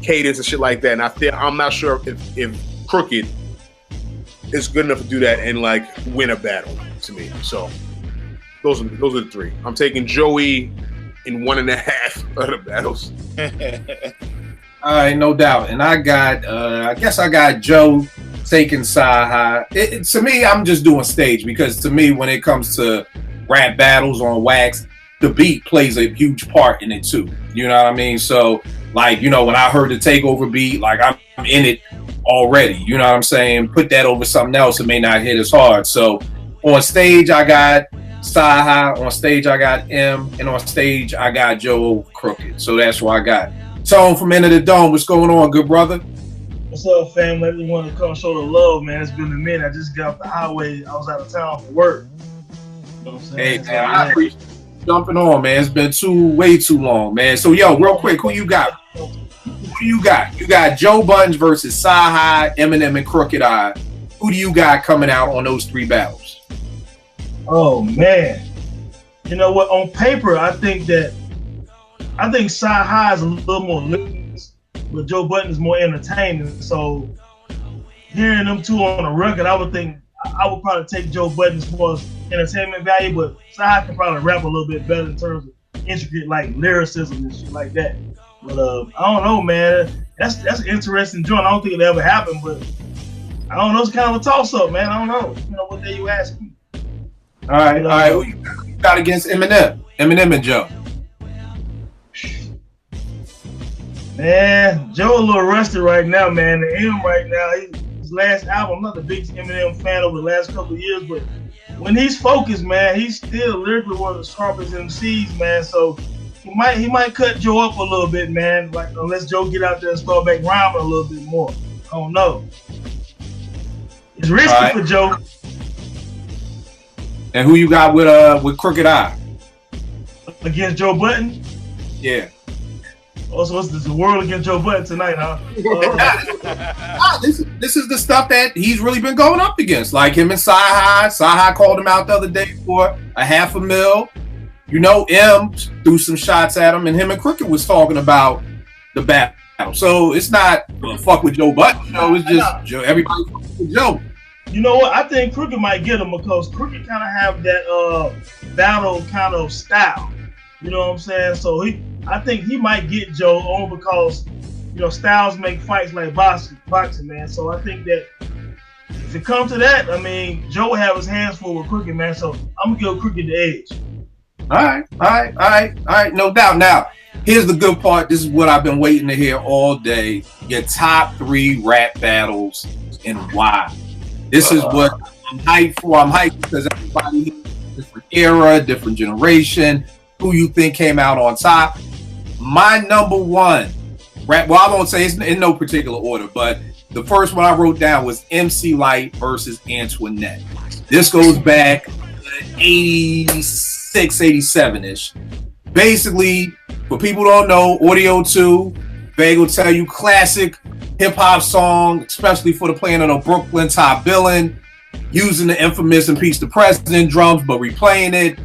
cadence and shit like that. And I'm not sure if Crooked is good enough to do that and like win a battle to me. So those are the three. I'm taking Joey in 1.5 of the battles. All right, no doubt. And I got Joe taking Cyhi. To me, I'm just doing stage because to me, when it comes to rap battles on wax, the beat plays a huge part in it too. You know what I mean? So, like, when I heard the Takeover beat, like I'm in it already. You know what I'm saying? Put that over something else, it may not hit as hard. So, on stage, I got Cyhi. On stage, I got M, and on stage, I got Joe Crooked. So that's what I got. Tone from End of the Dome, what's going on, good brother? What's up, fam? Let me want to come show the love, man. It's been a minute. I just got off the highway. I was out of town for work. You know what I'm saying? Hey, man, I appreciate you jumping on, man. It's been way too long, man. So, yo, real quick, who you got? You got Joe Budden versus Cyhi, Eminem, and Crooked Eye. Who do you got coming out on those 3 battles? Oh, man. You know what? On paper, I think that I think Cyhi is a little more lyrics, but Joe Budden is more entertaining. So hearing them two on a record, I would probably take Joe Budden's more entertainment value, but Cyhi can probably rap a little bit better in terms of intricate like lyricism and shit like that. But I don't know, man. That's an interesting joint. I don't think it'll ever happen, but I don't know. It's kind of a toss-up, man. I don't know. You know what day you ask me. All right. Who you got against Eminem? Eminem and Joe. Man, Joe a little rusty right now, man. The M right now, his last album, I'm not the biggest Eminem fan over the last couple of years, but when he's focused, man, he's still lyrically one of the sharpest MCs, man. So he might cut Joe up a little bit, man. Like unless Joe get out there and start back rhyming a little bit more. I don't know. It's risky for Joe. And who you got with Crooked I? Against Joe Budden? Yeah. Also, it's the world against Joe Budden tonight, huh? This is the stuff that he's really been going up against. Like him and Cyhi. Cyhi called him out the other day for $500,000. You know, M threw some shots at him, and him and Crooked was talking about the battle. So it's not fuck with Joe Budden. You know, it's just Joe. Everybody fuck with Joe. You know what? I think Crooked might get him because Crooked kind of have that battle kind of style. You know what I'm saying? So I think he might get Joe on because, you know, styles make fights like boxing, man. So I think that if it comes to that, I mean, Joe will have his hands full with Crooked, man. So I'm gonna give Crooked the edge. All right. No doubt. Now, here's the good part. This is what I've been waiting to hear all day. Your top 3 rap battles and why. This is what I'm hyped for. I'm hyped because everybody, different era, different generation. Who you think came out on top? My number 1 rap. Well, I won't say it's in no particular order, but the first one I wrote down was MC Lyte versus Antoinette. This goes back 86, 87-ish. Basically, for people who don't know, Audio 2, Vague will tell you, classic hip-hop song, especially for the playing of the Brooklyn Top Billin', using the infamous Impeach the President drums, but replaying it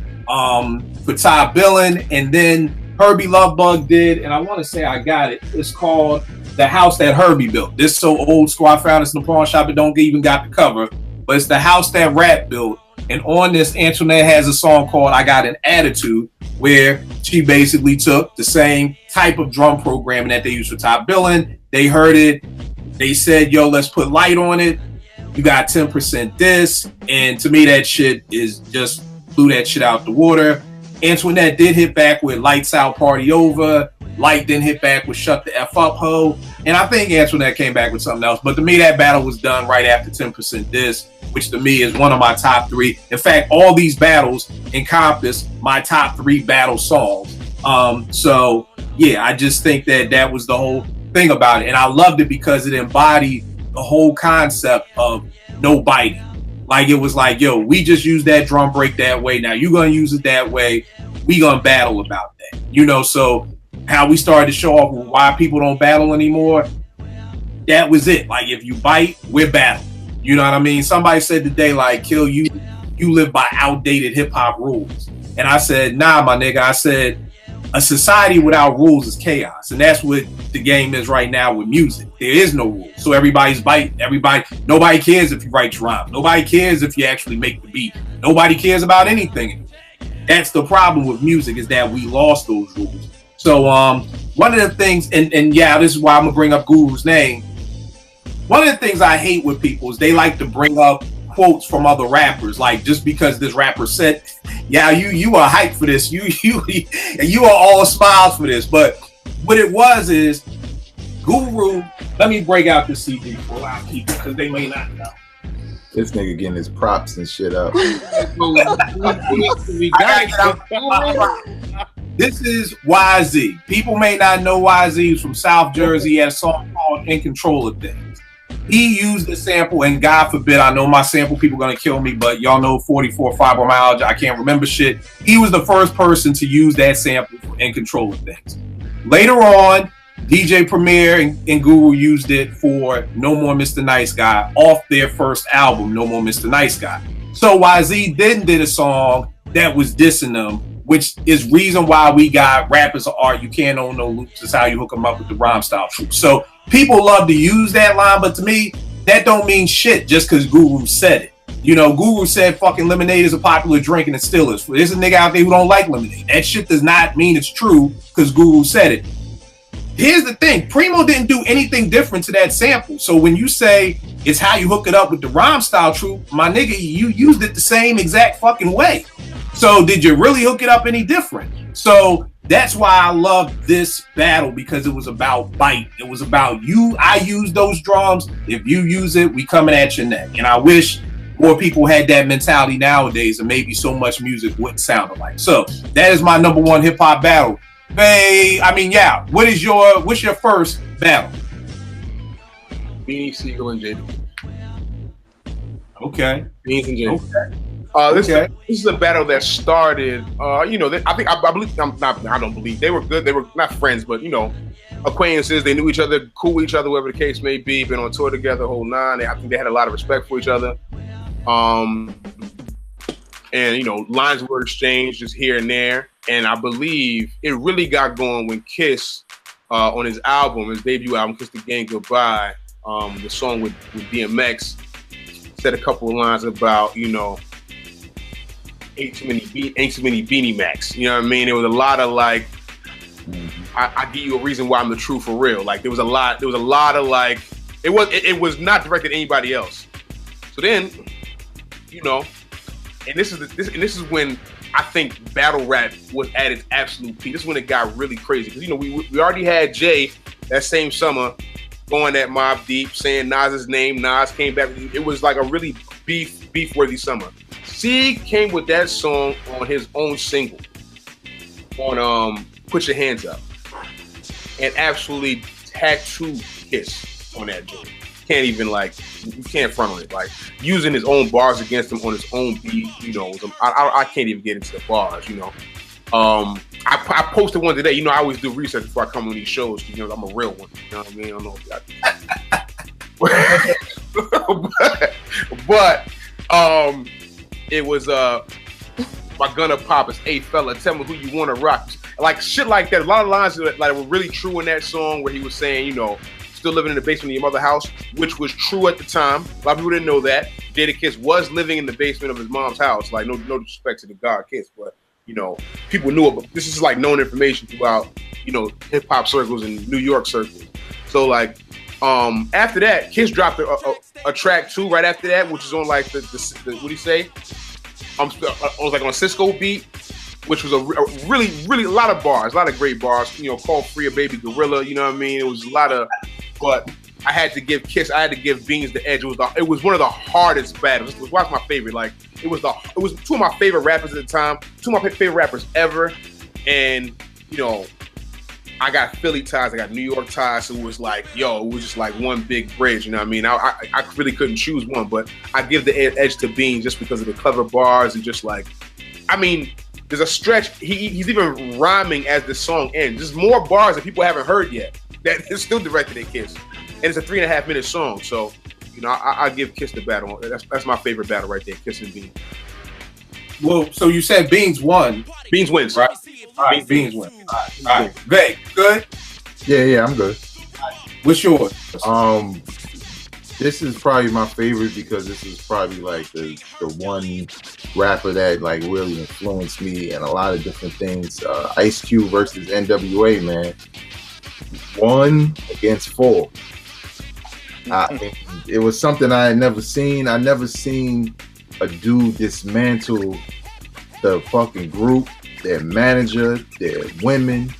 for Top Billin'. And then Herbie Lovebug did, and I want to say I got it, it's called The House That Herbie Built. This is so old school, I found this in the pawn shop, it don't even got the cover, but it's The House That Rap Built. And on this, Antoinette has a song called I Got an Attitude, where she basically took the same type of drum programming that they used for Top Billin'. They heard it. They said, yo, let's put Light on it. You got 10% this. And to me, that shit is just blew that shit out the water. Antoinette did hit back with Lights Out, Party Over. Light then hit back with Shut the F Up, Ho. And I think Antoinette came back with something else. But to me, that battle was done right after 10% this, which to me is one of my top 3. In fact, all these battles encompass my top 3 battle songs. So, yeah, I just think that was the whole thing about it. And I loved it because it embodied the whole concept of no biting. Like, it was like, yo, we just use that drum break that way. Now you're going to use it that way. We going to battle about that. You know, so how we started to show off why people don't battle anymore, that was it. Like, if you bite, we're battling. You know what I mean? Somebody said today, like, Kill, you live by outdated hip-hop rules. And I said, nah, my nigga. I said, a society without rules is chaos. And that's what the game is right now with music. There is no rules. So everybody's biting. Nobody cares if you write your rhyme. Nobody cares if you actually make the beat. Nobody cares about anything. That's the problem with music, is that we lost those rules. So one of the things, and yeah, this is why I'm going to bring up Guru's name. One of the things I hate with people is they like to bring up quotes from other rappers, like just because this rapper said, yeah, you are hyped for this, you are all smiles for this. But what it was is Guru, let me break out the CD for a lot of people because they may not know. This nigga getting his props and shit up. This is YZ. People may not know YZ. He's from South Jersey. He had a song called In Control of Things. He used the sample, and God forbid, I know my sample people gonna kill me, but y'all know 44 fibromyalgia, I can't remember shit. He was the first person to use that sample for In Control of Things. Later on, DJ Premier and Guru used it for No More Mr. Nice Guy off their first album, No More Mr. Nice Guy. So YZ then did a song that was dissing them which is reason why we got rappers of art. You can't own no loops. That's how you hook them up with the rhyme style truth. So people love to use that line, but to me, that don't mean shit just because Guru said it. You know, Guru said fucking lemonade is a popular drink and it still is. There's a nigga out there who don't like lemonade. That shit does not mean it's true because Guru said it. Here's the thing. Primo didn't do anything different to that sample. So when you say it's how you hook it up with the rhyme style truth, my nigga, you used it the same exact fucking way. So did you really hook it up any different? So that's why I love this battle, because it was about bite. It was about you. I use those drums. If you use it, we coming at your neck. And I wish more people had that mentality nowadays, and maybe so much music wouldn't sound alike. So that is my number one hip hop battle. What's your first battle? Beanie Siegel and Jada. Okay. Beans and Jada. Okay. This is a battle that started. I don't believe they were good. They were not friends, but acquaintances. They knew each other, cool with each other, whatever the case may be. Been on tour together, whole nine. I think they had a lot of respect for each other. And lines were exchanged just here and there. And I believe it really got going when Kiss, on his debut album, Kiss the Game Goodbye, the song with DMX, said a couple of lines about, ain't too many Beanie Macs. You know what I mean? There was a lot of like, I give you a reason why I'm the truth for real. Like there was a lot of like, it was not directed at anybody else. So then, and this is when I think battle rap was at its absolute peak. This is when it got really crazy because we already had Jay that same summer going at Mobb Deep, saying Nas's name. Nas came back. It was like a really beef worthy summer. C came with that song on his own single on Put Your Hands Up and absolutely tattooed Kiss on that joint. Can't even you can't front on it. Like using his own bars against him on his own beat, I can't even get into the bars, I posted one today. I always do research before I come on these shows because I'm a real one. You know what I mean? I don't know if but it was my gunna pop is hey fella, tell me who you wanna rock. Like shit like that. A lot of lines that were really true in that song where he was saying, still living in the basement of your mother's house, which was true at the time. A lot of people didn't know that. Jada Kiss was living in the basement of his mom's house. Like no disrespect to the God Kiss, but people knew it. But this is like known information throughout, hip hop circles and New York circles. So after that, Kiss dropped a track too right after that, which is on like the what do you say? I was like on Cisco beat, which was a really a lot of bars, a lot of great bars. Call Free a Baby Gorilla. You know what I mean? It was a lot of, but I had to give Beans the edge. It was one of the hardest battles. It was one of my favorite. Like it was two of my favorite rappers at the time, two of my favorite rappers ever, and I got Philly ties, I got New York ties, so it was like, it was just like one big bridge, you know what I mean? I really couldn't choose one, but I give the edge to Beans just because of the clever bars and just there's a stretch, he's even rhyming as the song ends. There's more bars that people haven't heard yet that is still directed at Kiss. And it's a 3.5 minute song, so, I give Kiss the battle. That's my favorite battle right there, Kiss and Beans. Well, so you said Beans won. Beans wins. Right. All right, Beans win. All right. Vay, good? Yeah, I'm good. What's yours? This is probably my favorite because this is probably like the one rapper that like really influenced me and a lot of different things. Ice Cube versus NWA, man. 1 against 4. It was something I had never seen. I never seen a dude dismantle the fucking group, their manager, their women,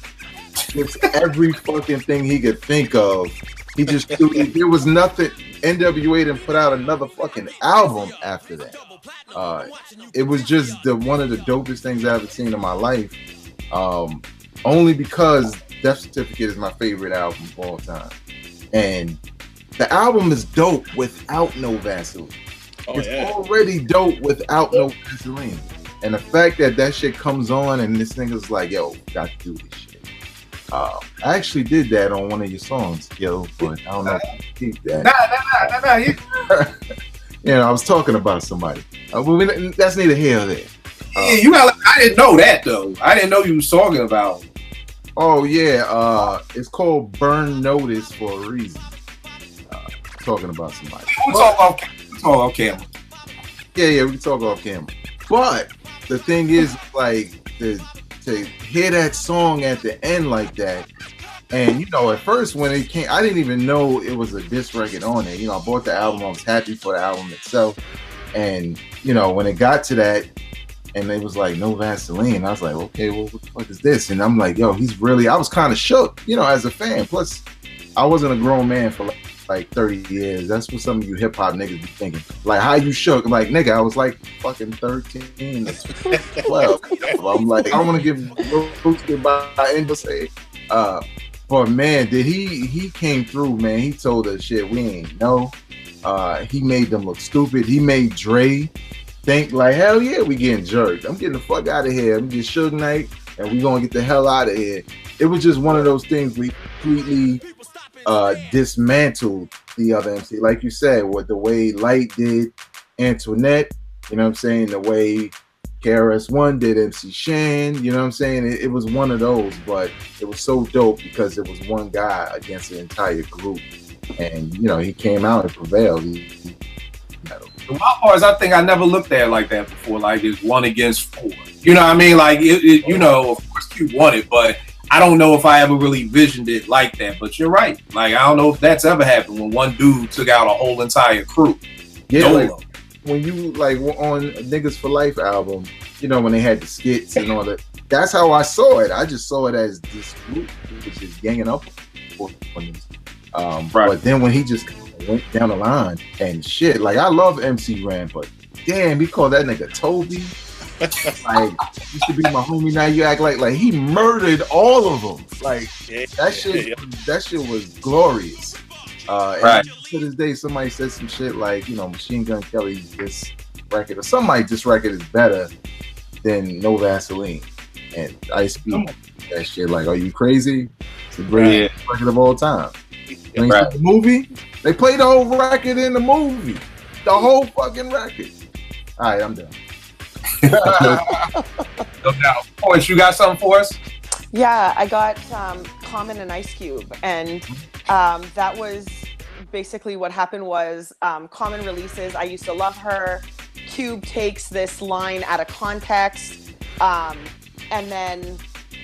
just every fucking thing he could think of. He just there was nothing. NWA didn't put out another fucking album after that. It was just one of the dopest things I ever seen in my life. Only because Death Certificate is my favorite album of all time, and the album is dope without no Vaseline. It's already dope without no Vaseline. And the fact that shit comes on and this nigga's like, yo, got to do this shit. I actually did that on one of your songs, yo, but I don't know if you keep that. Nah. I was talking about somebody. That's neither here nor there. Yeah, you got. I didn't know that though. I didn't know you was talking about. Oh yeah, it's called Burn Notice for a reason. Talking about somebody. We'll talk off camera. Yeah, we can talk off camera. But the thing is, like, to hear that song at the end like that, and at first when it came, I didn't even know it was a diss record on it. I bought the album. I was happy for the album itself, and when it got to that, and it was like no Vaseline, I was like, okay, well, what the fuck is this? And I'm like, yo, he's really. I was kind of shook, as a fan. Plus, I wasn't a grown man for like 30 years. That's what some of you hip hop niggas be thinking. Like, how you shook? Like, nigga, I was like fucking 13 or 12. I'm like, I want to give roasted by Yinse. But man, did he came through, man. He told us shit we ain't know. He made them look stupid. He made Dre think like, hell yeah, we getting jerked. I'm getting the fuck out of here. I'm getting Suge Knight, and we gonna get the hell out of here. It was just one of those things we completely dismantled the other MC, like you said, with the way Light did Antoinette, the way KRS-One did MC Shan, it was one of those, but it was so dope because it was one guy against the entire group, and he came out and prevailed. The wild part is, I think I never looked at it like that before, like it's 1 against 4. You know what I mean? Like, of course Q won it, but I don't know if I ever really visioned it like that. But you're right. Like, I don't know if that's ever happened when one dude took out a whole entire crew. Yeah, like, when you like on Niggas for Life album, when they had the skits and all that, that's how I saw it. I just saw it as this group which is ganging up on this. Right. But then when he just went down the line and shit, like, I love MC Ren, but damn, he called that nigga Toby. Like, used to be my homie, now you act like he murdered all of them. Like, that shit was glorious. Right. And to this day, somebody said some shit like, Machine Gun Kelly's this record, or somebody this record is better than No Vaseline. And Ice Cube, that shit, like, are you crazy? It's the greatest record of all time. The movie, they played the whole record in the movie. The whole fucking record. All right, I'm done. No doubt. Porsha, you got something for us? Yeah, I got Common and Ice Cube, and that was basically what happened was Common releases I Used to Love Her. Cube takes this line out of context, and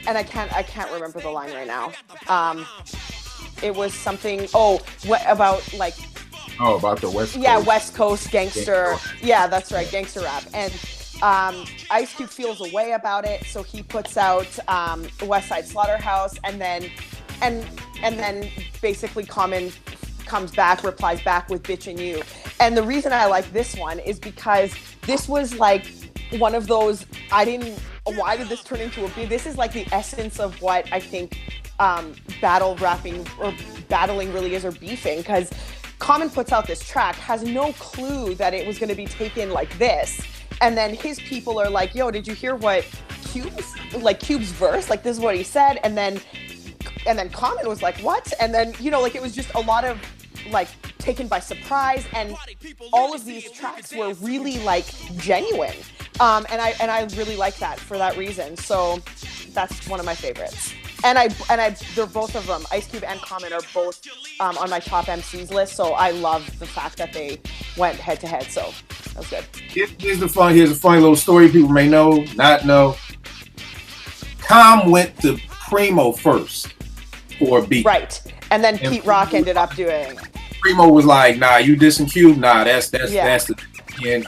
I can't remember the line right now. It was something. About the West Coast. Yeah, West Coast gangster. Yeah, that's right, gangster rap. And Ice Cube feels a way about it, so he puts out West Side Slaughterhouse, and then basically Common comes back, replies back with Bitchin' You. And the reason I like this one is because this was like one of those, why did this turn into a beef? This is like the essence of what I think battle rapping or battling really is, or beefing, because Common puts out this track, has no clue that it was going to be taken like this, and then his people are like, yo, did you hear what Cube's verse, like, this is what he said, and then Common was like, what? And then it was just a lot of like taken by surprise, and all of these tracks were really like genuine, and I really like that for that reason. So that's one of my favorites. And they're both of them. Ice Cube and Common are both on my top MCs list. So I love the fact that they went head to head. So that was good. Here's a funny little story people may not know. Com went to Primo first for a beat. Right. And then Pete Rock ended up doing. Primo was like, nah, you dissing Cube? Nah, that's the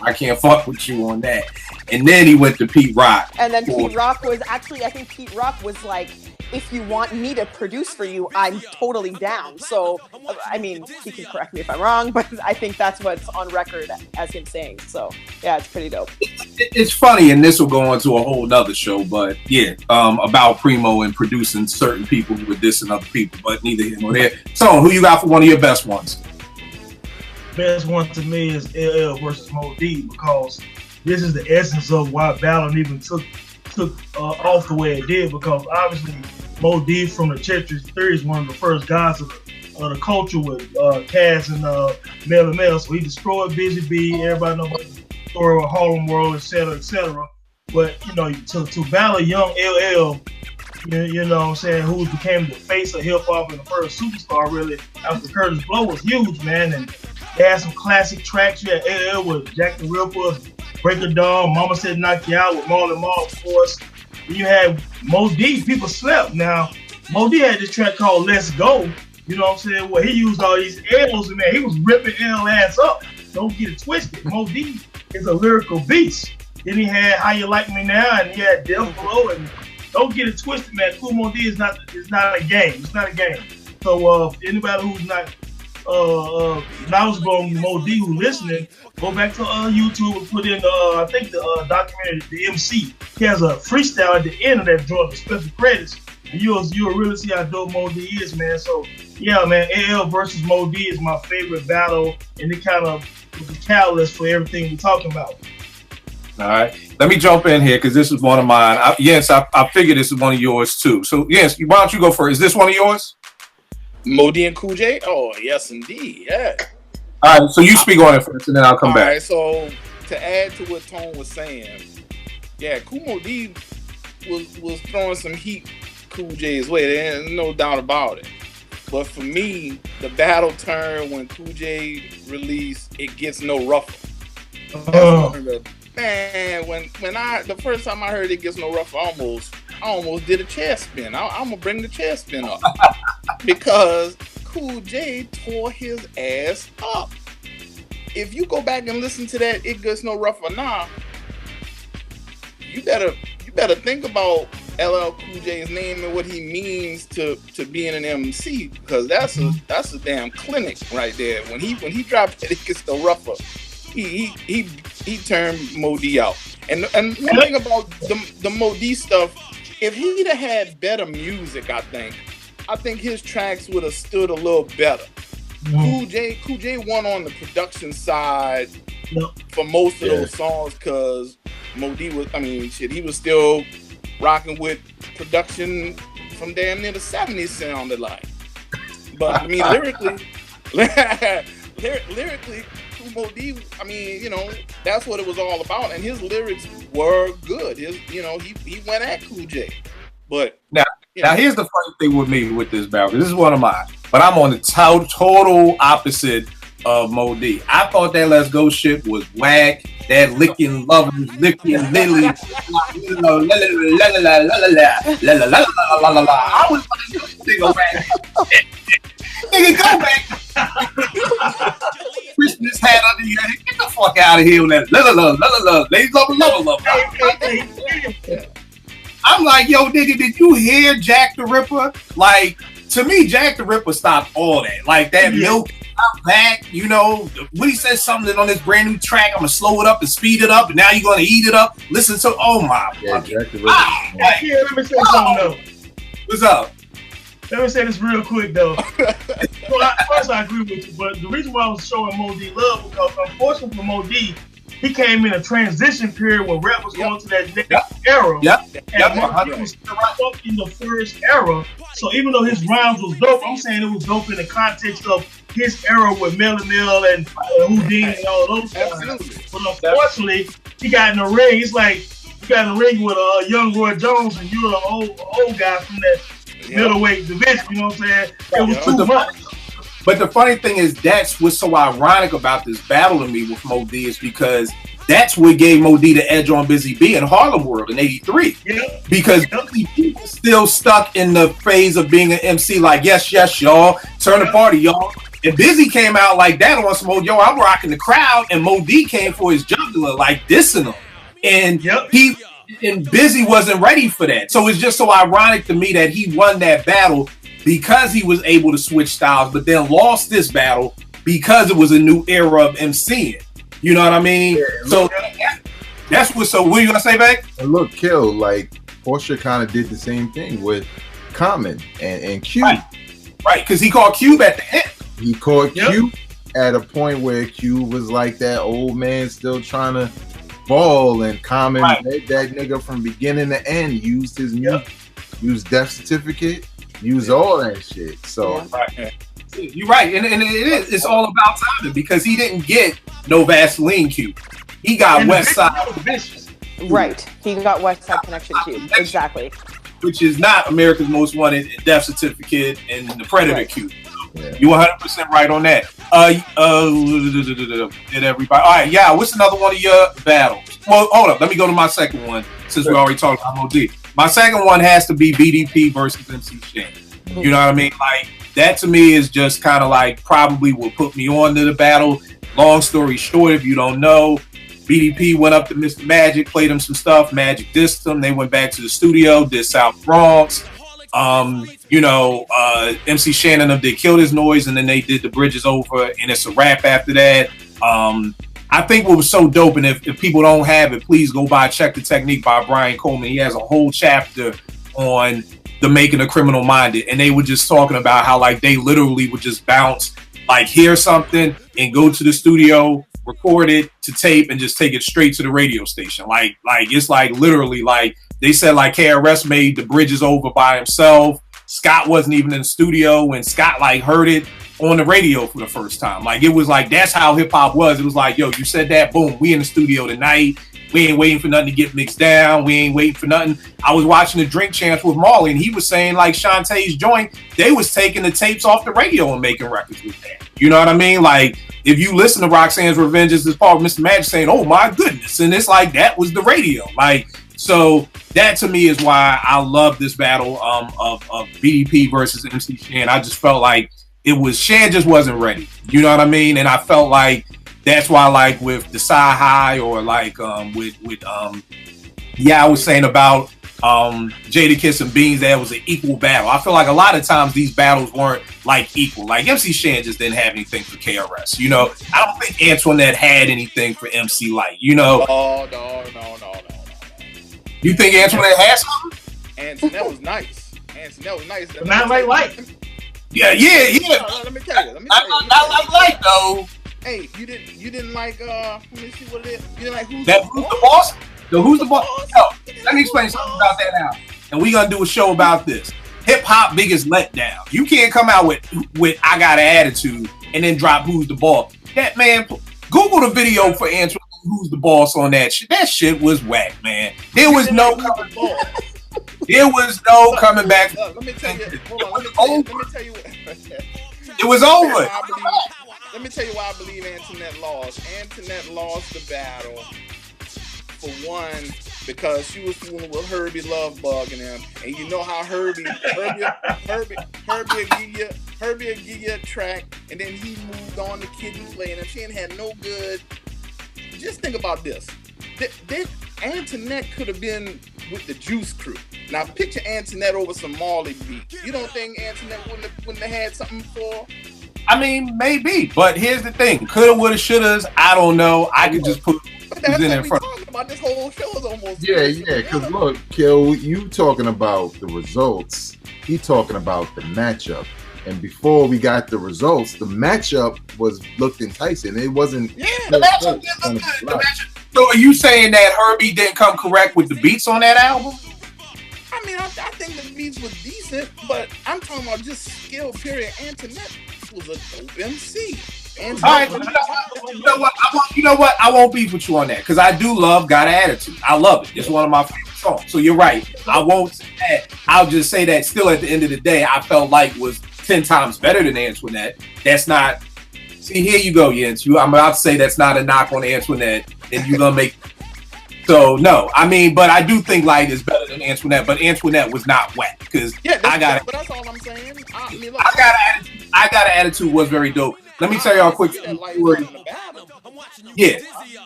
I can't fuck with you on that. And then he went to Pete Rock. And then Pete Rock was actually, I think Pete Rock was like, if you want me to produce for you, I'm totally down. So, I mean, he can correct me if I'm wrong, but I think that's what's on record as him saying. So, yeah, it's pretty dope. It's funny, and this will go into a whole nother show, but yeah, about Primo and producing certain people with this and other people, but neither here nor there. So, who you got for one of your best ones? Best one to me is LL versus Mo D, because this is the essence of why Battle even took off the way it did, because obviously Mo D from the Tetris 3 is one of the first guys of the culture with Cass and Mel and Mel, so he destroyed Busy Bee. Everybody knows about the story of Harlem World, etc., etc. But to battle young LL, you know what I'm saying, who became the face of hip hop and the first superstar really after Curtis Blow was huge, man. And they had some classic tracks. You had LL with Jack the Ripper, Break of Dawn, Mama Said Knock You Out with Marlon Marl, of course. And you had Mo D, people slept. Now, Mo D had this track called Let's Go. You know what I'm saying? Well, he used all these L's, and man, he was ripping L ass up. Don't get it twisted. Mo D is a lyrical beast. Then he had How You Like Me Now, and he had Death Below, and don't get it twisted, man. Kool Mo D is not a game. It's not a game. So anybody who's not knowledgeable on Mo D who listening, go back to YouTube and put in I think the documentary, The MC. He has a freestyle at the end of that joint with special credits. And you'll really see how dope Mo D is, man. So yeah, man, AL versus Mo D is my favorite battle, and it kind of was the catalyst for everything we're talking about. All right, let me jump in here because this is one of mine. Yes, I figured this is one of yours too. So yes, why don't you go first? Is this one of yours? Mo D and Cool J? Oh yes, indeed. Yeah. All right, so you speak on it first, and then I'll come back. All right, so to add to what Tone was saying, yeah, Kool Mo D was throwing some heat Cool J's way. There's no doubt about it. But for me, the battle turned when Cool J released It Gets No Rougher. Man, when the first time I heard It Gets No Rougher, I almost did a chair spin. I'm gonna bring the chair spin up because Cool J tore his ass up. If you go back and listen to that It Gets No Rougher now, you better think about LL Cool J's name and what he means to being an MC, because that's a damn clinic right there. When he dropped It Gets No Rougher, he turned Mo D out. And one thing about the Mo D stuff, if he'd have had better music, I think his tracks would have stood a little better. Cool J won on the production side for most of those songs, because Mo D he was still rocking with production from damn near the 70s, sounded like. But I mean, lyrically, Kool Mo D, that's what it was all about, and his lyrics were good. He went at Cool J. But now here's the funny thing with me with this battle. This is one of mine, but I'm on the total opposite of Mo D. I thought that Let's Go shit was whack. That licking lovers, licking lily, I was like, nigga, go back. Christmas hat under your head. Get the fuck out of here with that. Ladies love. I'm like, yo, nigga, did you hear Jack the Ripper? Like, to me, Jack the Ripper stopped all that. Like, that milk back, when he says something on this brand new track, I'm gonna slow it up and speed it up, and now you're gonna eat it up. Listen to, oh my Jack the Ripper. Let me say something though. What's up? Let me say this real quick though. First, I agree with you, but the reason why I was showing Mo D love, because unfortunately for Mo D, he came in a transition period where rap was going to that next era. And Mo D was stuck in the first era. So even though his rhymes was dope, I'm saying it was dope in the context of his era with Melly Mel and Houdini and all those guys. But unfortunately, he got in the ring. It's like you got in the ring with a young Roy Jones, and you're an old guy from that middleweight division. You know what I'm saying? It was too much. But the funny thing is, that's what's so ironic about this battle to me with Mo D, is because that's what gave Mo D the edge on Busy B in Harlem World in '83. Because Busy B was still stuck in the phase of being an MC, like, yes, y'all, turn the party, y'all. And Busy came out like that on some, yo, I'm rocking the crowd, and Mo D came for his jugular, like dissing him. And and Busy wasn't ready for that. So it's just so ironic to me that he won that battle because he was able to switch styles, but then lost this battle because it was a new era of MCing. You know what I mean? Yeah, so that's what. So what are you gonna say, back? And look, Kill, like Porsha kind of did the same thing with Common and Cube. Right, because he called Cube at the end. He called Cube at a point where Cube was like that old man still trying to ball, and Common that nigga from beginning to end, used his music, used death certificate, used all that shit. So you're right, and it's all about timing, because he didn't get no Vaseline Cube. He got West Side. Right. He got West Side Connection too. Exactly. Which is not America's Most Wanted, Death Certificate, and the Predator Right. Q. Yeah. You 100% right on that. Did everybody? All right, yeah. What's another one of your battles? Well, hold up. Let me go to my second one since we already talked about MOD. My second one has to be BDP versus MC Shan. You know what I mean? Like that to me is just kind of like probably will put me on to the battle. Long story short, if you don't know, BDP went up to Mr. Magic, played him some stuff. Magic dissed him. They went back to the studio, did South Bronx. MC Shannon did Kill This Noise, and then they did The Bridge Is Over, and it's a wrap after that. I think what was so dope, and if people don't have it, please go buy Check the Technique by Brian Coleman. He has a whole chapter on the making of Criminal Minded, and they were just talking about how like they literally would just bounce, like hear something and go to the studio, record it to tape, and just take it straight to the radio station. Like it's like literally like they said like KRS made The Bridge Is Over by himself. Scott wasn't even in the studio when Scott like heard it on the radio for the first time. Like it was like that's how hip hop was. It was like, yo, you said that, boom, we in the studio tonight. We ain't waiting for nothing to get mixed down. We ain't waiting for nothing. I was watching the Drink Champs with Marley, and he was saying like Shantae's joint, they was taking the tapes off the radio and making records with that. You know what I mean? Like if you listen to Roxanne's Revenge, it's part of Mr. Magic saying, oh my goodness. And it's like that was the radio. Like so that to me is why I love this battle of BDP versus MC Shan. I just felt like it was Shan just wasn't ready. You know what I mean? And I felt like that's why, like with the Cyhi or like I was saying about Jadakiss and Beans, that was an equal battle. I feel like a lot of times these battles weren't like equal. Like MC Shan just didn't have anything for KRS. You know, I don't think Antoinette had anything for MC Light. You know, No. You think Antoinette had something? Antoinette was nice. But not like Light. Yeah. Let me tell you. Not like Light though. Hey, you didn't like let me see what it is. You didn't like Who's Who's the Boss? Who's the Boss? No, let me explain something about that now. And we're gonna do a show about this. Hip hop biggest letdown. You can't come out with I Got an Attitude and then drop Who's the Boss. That man, Google the video for Antoinette Who's the Boss on that shit. That shit was whack, man. There was no coming back. Let me tell you. It was over. Let me tell you why I believe Antoinette lost. Antoinette lost the battle for one because she was fooling with Herbie Lovebug and them, and you know how Herbie will give you a track, and then he moved on to Kid and Play, and she ain't had no good. Just think about this. Antoinette could have been with the Juice Crew. Now picture Antoinette over some Marley beats. You don't think Antoinette wouldn't have had something for? I mean, maybe, but here's the thing: coulda, woulda, shouldas. I don't know. I could just put That's in what we front. talking about. This whole show is almost Yeah. Because look, Kill, you talking about the results. He talking about the matchup. And before we got the results, the matchup looked enticing. It wasn't. Yeah, The matchup did look good. The matchup. So are you saying that Herbie didn't come correct with the beats on that album? I mean, I think the beats were decent, but I'm talking about just skill. Period. Antoinette was a dope MC. All right, you know what? I won't beef with you on that because I do love Got an Attitude. I love it. It's one of my favorite songs. So you're right. I won't say that. I'll just say that still at the end of the day, I felt like was 10 times better than Antoinette. That's not. See, here you go, Yinse. I'm about to say that's not a knock on Antoinette, and you're gonna make. So no, I mean, but I do think Light is better than Antoinette, but Antoinette was not whack because But that's all I'm saying. I mean, look, I got an Attitude was very dope. Let me tell y'all a quick story. Yeah,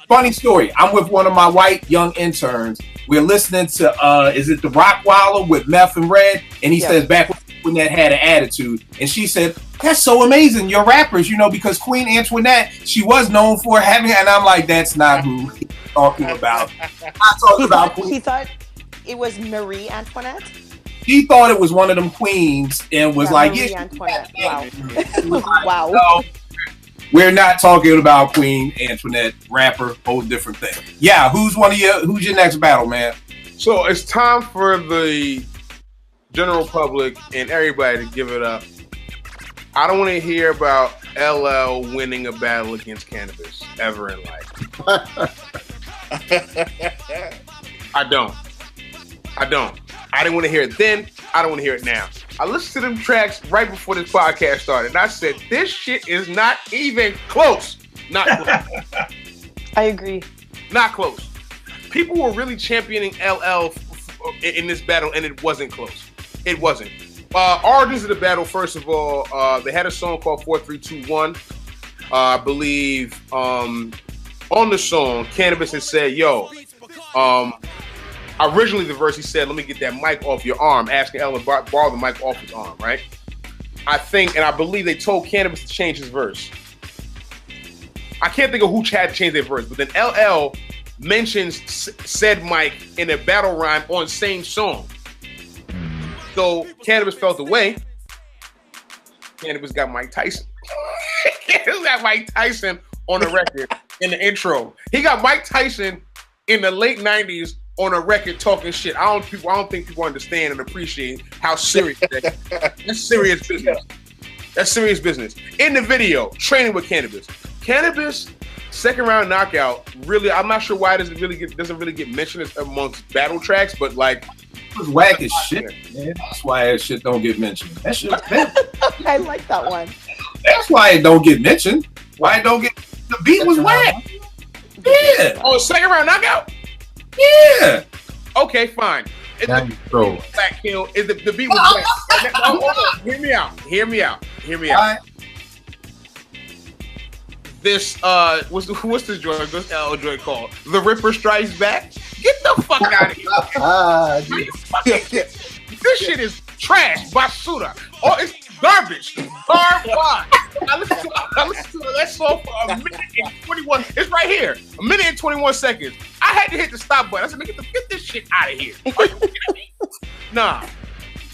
funny story. I'm with one of my white young interns. We're listening to is it the Rockwaller with Meth and Red, and he says back when that had an attitude, and she said that's so amazing. Your rappers, you know, because Queen Antoinette, she was known for having, and I'm like, that's not who he's talking about. I'm talking about Queen. He thought it was Marie Antoinette. He thought it was one of them queens and was like, Marie yeah, Antoinette. Wow. wow. Wow. No, we're not talking about Queen Antoinette, rapper, whole different thing. Yeah, who's your next battle, man? So it's time for the general public and everybody to give it up. I don't want to hear about LL winning a battle against Cannabis ever in life. I don't. I didn't want to hear it then. I don't want to hear it now. I listened to them tracks right before this podcast started, and I said, this shit is not even close. Not close. I agree. Not close. People were really championing LL in this battle, and it wasn't close. It wasn't. Origins of the battle, first of all, they had a song called 4321. I believe on the song, Cannabis had said, yo, originally the verse he said, let me get that mic off your arm, asking LL to borrow the mic off his arm, right? I think, and I believe they told Cannabis to change his verse. I can't think of who had to change their verse, but then LL mentions said mic in a battle rhyme on same song. So Cannabis felt away. Cannabis got Mike Tyson. Cannabis got Mike Tyson on the record in the intro. He got Mike Tyson in the late 90s on a record talking shit. I don't think people understand and appreciate how serious that is. That's serious business. That's serious business. In the video, training with Cannabis. Cannabis, second round knockout, really, I'm not sure why it doesn't really get mentioned amongst battle tracks, but like, it was whack as shit, man. That's why that shit don't get mentioned. That shit, I like that one. That's why it don't get mentioned. Why it don't get, the beat was whack. Yeah. Oh, second round knockout? Yeah. Okay, fine. Black Hill. The beat was whack. Oh, hear me out. Right. This what's this joint? What's L joint called? The Ripper Strikes Back. Get the fuck out of here! This shit is trash. Basuda. Oh, it's garbage. I listened to that song for a minute and 21. It's right here. A minute and 21 seconds. I had to hit the stop button. I said, "Nigga, get this shit out of here." Are you kidding me? Nah,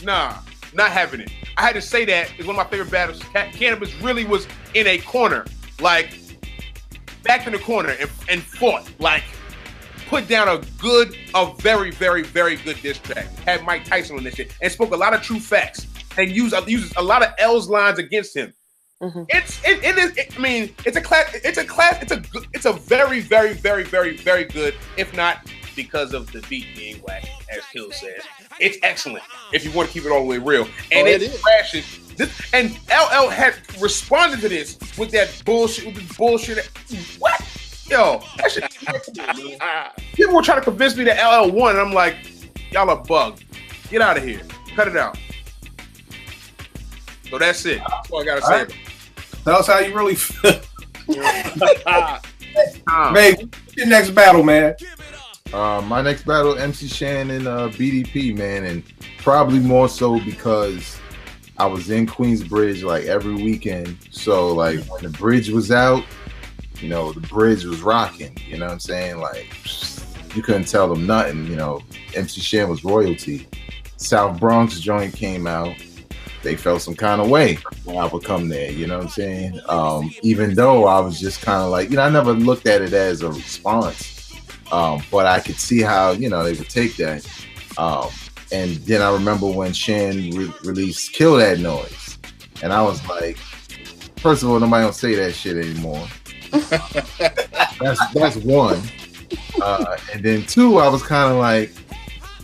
not having it. I had to say that. It's one of my favorite battles. Cannabis really was in a corner, like back in the corner and fought, like put down a very, very, very good diss track. Had Mike Tyson on this shit and spoke a lot of true facts and uses a lot of L's lines against him. Mm-hmm. It's a very, very, very, very, very good, if not because of the beat being whack, as Kill says. It's excellent if you want to keep it all the way real. And it crashes. And LL had responded to this with that bullshit, What? Yo, that shit. People were trying to convince me that LL won, and I'm like, y'all are bugged. Get out of here. Cut it out. So that's it. That's all I gotta say. Tell us how you really feel. Man, your next battle, man. My next battle, MC Shan and BDP, man, and probably more so because I was in Queensbridge like every weekend. So like when the bridge was out, you know, the bridge was rocking. You know what I'm saying? Like you couldn't tell them nothing. You know, MC Shan was royalty. South Bronx joint came out. They felt some kind of way when I would come there. You know what I'm saying? Even though I was just kind of like, you know, I never looked at it as a response. But I could see how, you know, they would take that. And then I remember when Shan released Kill That Noise. And I was like, first of all, nobody don't say that shit anymore. That's one. And then two, I was kind of like,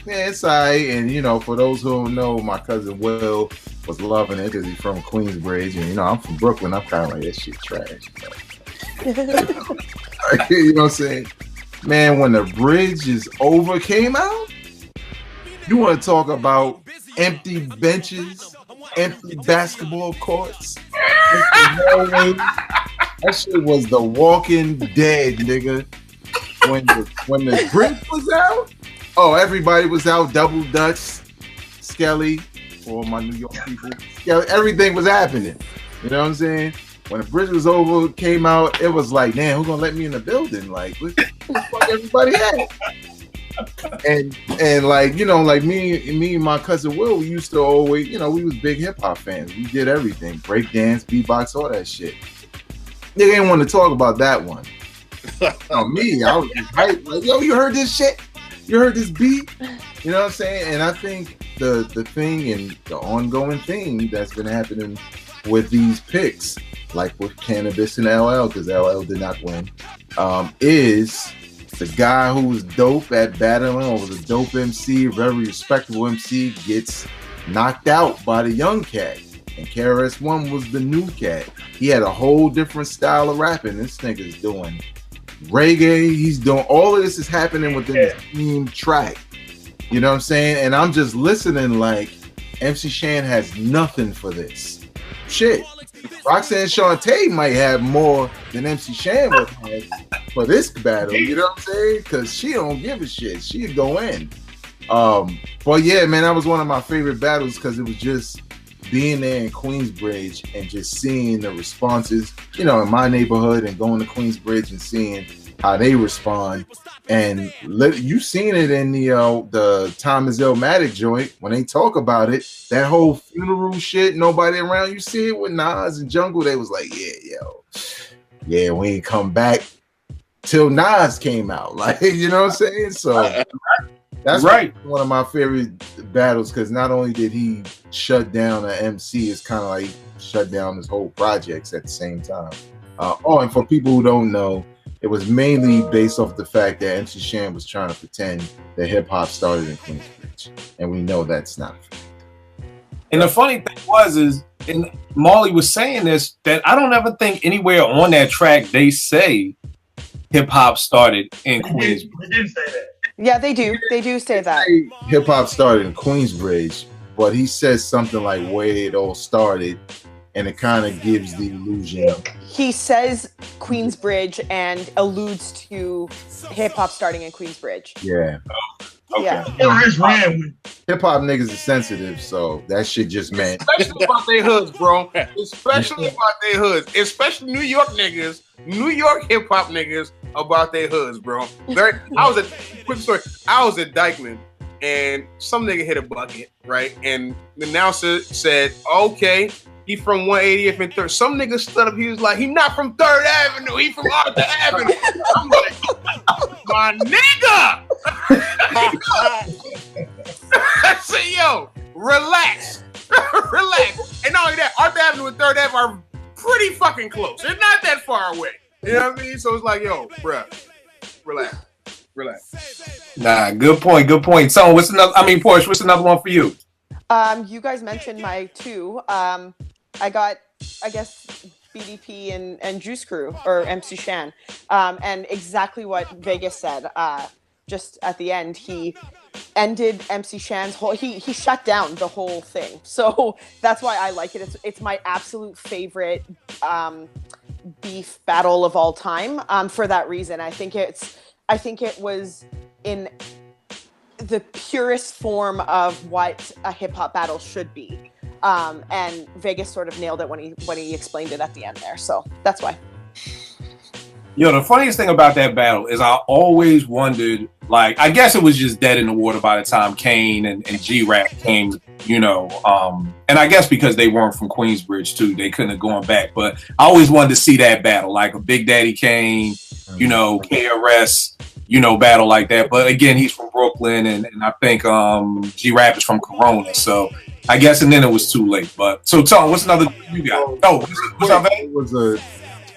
yeah, it's all right. And, you know, for those who don't know, my cousin Will was loving it because he's from Queensbridge. And, you know, I'm from Brooklyn. I'm kind of like, that shit trash. You know what I'm saying? Man, when The Bridge Is Over came out, you want to talk about empty benches, empty basketball courts. That shit was The Walking Dead, nigga. When the bridge was out, oh, everybody was out, Double Dutch, Skelly, for my New York people. Skelly, everything was happening. You know what I'm saying? When The Bridge Was Over came out, it was like, damn, who's gonna let me in the building? Like, what the fuck everybody at? And like, you know, like me and my cousin Will, we used to always, you know, we was big hip hop fans. We did everything, break dance, beatbox, all that shit. They didn't want to talk about that one. Me, I was hyped, like, yo, you heard this shit? You heard this beat? You know what I'm saying? And I think the thing and the ongoing thing that's been happening with these picks, like with Cannabis and LL, because LL did not win, is The guy who was dope at battling, or was a dope MC, very respectable MC, gets knocked out by the young cat. And KRS-One was the new cat. He had a whole different style of rapping. This nigga's doing reggae. He's doing all of this is happening within the same track. You know what I'm saying? And I'm just listening like MC Shan has nothing for this. Shit. Roxanne Shante might have more than MC Shan would have for this battle. You know what I'm saying? Because she don't give a shit. She'd go in. But yeah, man, that was one of my favorite battles because it was just being there in Queensbridge and just seeing the responses, you know, in my neighborhood and going to Queensbridge and seeing how they respond. And you seen it in the Tom is Illmatic joint when they talk about it, that whole funeral shit, nobody around. You see it with Nas and Jungle. They was like, yeah, we ain't come back till Nas came out. Like, you know what I'm saying? So that's right. One of my favorite battles because not only did he shut down an MC, it's kind of like shut down his whole projects at the same time. And for people who don't know, it was mainly based off the fact that MC Shan was trying to pretend that hip hop started in Queensbridge, and we know that's not fair. And the funny thing and Marley was saying this, that I don't ever think anywhere on that track they say hip hop started in Queensbridge. They didn't say that. Yeah, they do. They do say that. Hip hop started in Queensbridge, but he says something like where it all started, and it kind of gives the illusion. He says Queensbridge and alludes to hip hop starting in Queensbridge. Yeah. Okay. Yeah. Hip hop niggas is sensitive, so that shit just meant. Especially about their hoods, bro. Especially about their hoods. Especially New York niggas, New York hip hop niggas about their hoods, bro. Quick story. I was at Dykeman and some nigga hit a bucket, right? And the announcer said, okay, he from 180th and 3rd. Some nigga stood up, he was like, he not from 3rd Avenue, he from Arthur Avenue. I'm like, my nigga! I said, yo, relax. Relax. And not only that, Arthur Avenue and 3rd Avenue are pretty fucking close. They're not that far away. You know what I mean? So it's like, yo, bruh, relax. Nah, good point. So Porsha, what's another one for you? You guys mentioned my two. I got, I guess, BDP and Juice Crew or MC Shan, and exactly what Vegas said. Just at the end, he ended MC Shan's whole. He shut down the whole thing. So that's why I like it. It's my absolute favorite beef battle of all time. For that reason, I think it was in the purest form of what a hip hop battle should be. And Vegas sort of nailed it when he explained it at the end there. So that's why. Yo, the funniest thing about that battle is I always wondered, like, I guess it was just dead in the water by the time Kane and G-Rap came, you know, and I guess because they weren't from Queensbridge too, they couldn't have gone back. But I always wanted to see that battle, like a Big Daddy Kane, you know, KRS, you know, battle like that. But again, he's from Brooklyn, and I think G-Rap is from Corona, so I guess, and then it was too late. But so Tom, what's another you got? Oh, what's up, man? It was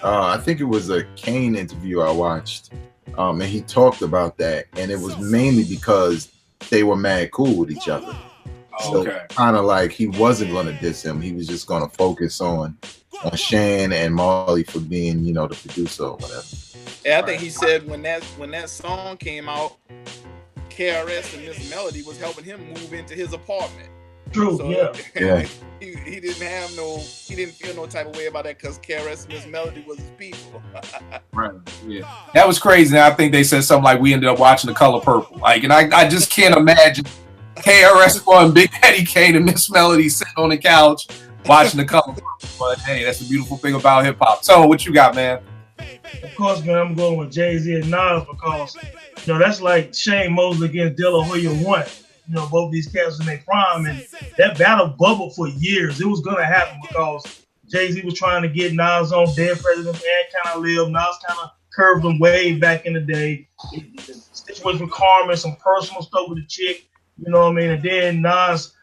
I think it was a Kane interview I watched, and he talked about that, and it was mainly because they were mad cool with each other. So kind of like he wasn't going to diss him; he was just going to focus on Shan and Marley for being, you know, the producer or whatever. Yeah, I think he said when that song came out, KRS and Miss Melody was helping him move into his apartment. True, so, yeah. He didn't feel no type of way about that because KRS and Miss Melody was his people. Right, yeah. That was crazy. And I think they said something like we ended up watching The Color Purple. Like, and I just can't imagine KRS-One, Big Daddy Kane, and Miss Melody sitting on the couch watching The Color Purple. But hey, that's the beautiful thing about hip hop. So, what you got, man? Of course, man, I'm going with Jay-Z and Nas because, you know, that's like Shane Mosley against De La Hoya 1. You know, both these cats in their prime, and that battle bubbled for years. It was gonna happen because Jay-Z was trying to get Nas on Dead Presidents and kind of live. Nas kind of curved him way back in the day. Situation with Carmen, some personal stuff with the chick, you know what I mean? And then Nas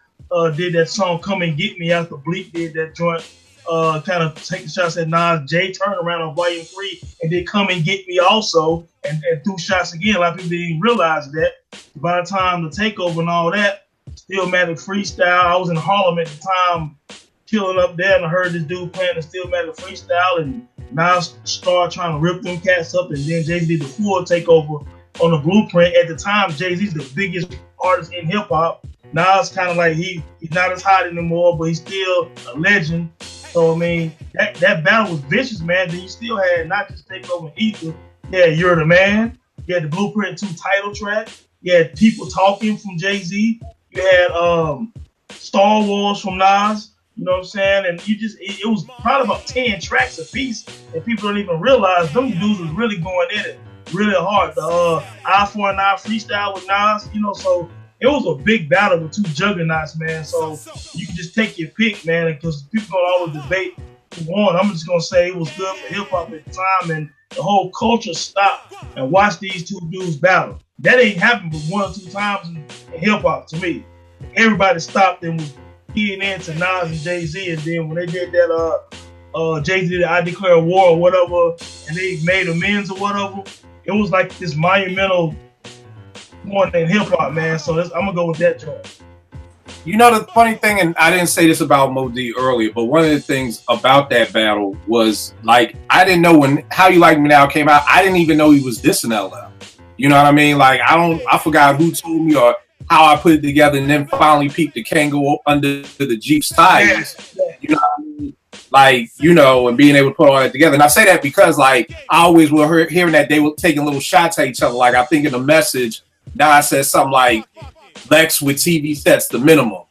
did that song "Come and Get Me" after Bleak did that joint. kind of taking shots at Nas. Jay turned around on Volume 3 and did Come and Get Me also, and threw shots again. A lot of people didn't even realize that. By the time the takeover and all that, Stillmatic Freestyle. I was in Harlem at the time, killing up there, and I heard this dude playing the Stillmatic Freestyle, and Nas started trying to rip them cats up, and then Jay-Z did the full takeover on the Blueprint. At the time, Jay-Z's the biggest artist in hip-hop. Nas kind of like, he's not as hot anymore, but he's still a legend. So, I mean, that battle was vicious, man. Then you still had not just Takeover and Ether. Yeah, You're the Man. You had the Blueprint 2 title track. You had People Talking from Jay-Z. You had Star Wars from Nas. You know what I'm saying? And it was probably about 10 tracks a piece, and people don't even realize them dudes was really going in it really hard. The Eye for an Eye freestyle with Nas, you know, so it was a big battle with two juggernauts, man. So you can just take your pick, man, because people don't always debate who won. I'm just gonna say it was good for hip hop at the time, and the whole culture stopped and watched these two dudes battle. That ain't happened but 1 or 2 times in hip hop to me. Everybody stopped and was keying into Nas and Jay-Z, and then when they did that, Jay-Z did I Declare War or whatever, and they made amends or whatever, it was like this monumental one in hip hop, man. So I'm gonna go with that joint. You know, the funny thing, and I didn't say this about Mo D earlier, but one of the things about that battle was, like, I didn't know when How You Like Me Now came out, I didn't even know he was dissing LL. You know what I mean? Like, I forgot who told me or how I put it together, and then finally peeped the Kango under the Jeep's tires. You know what I mean? Like, you know, and being able to put all that together. And I say that because, like, I always were hearing that they were taking little shots at each other. Like, I think in the message, Nas said something like, Lex with TV sets, the minimum.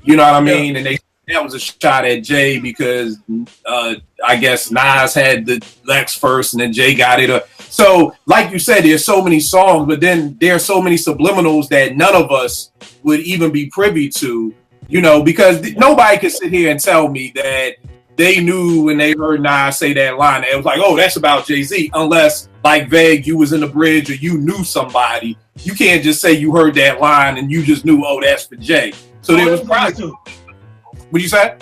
You know what I mean? And that was a shot at Jay because I guess Nas had the Lex first and then Jay got it. So, like you said, there's so many songs, but then there's so many subliminals that none of us would even be privy to, you know, because nobody can sit here and tell me that they knew when they heard Nas say that line, it was like, oh, that's about Jay-Z, unless, like Vague, you was in the bridge or you knew somebody. You can't just say you heard that line and you just knew, oh, that's for Jay. So there was probably... What you say?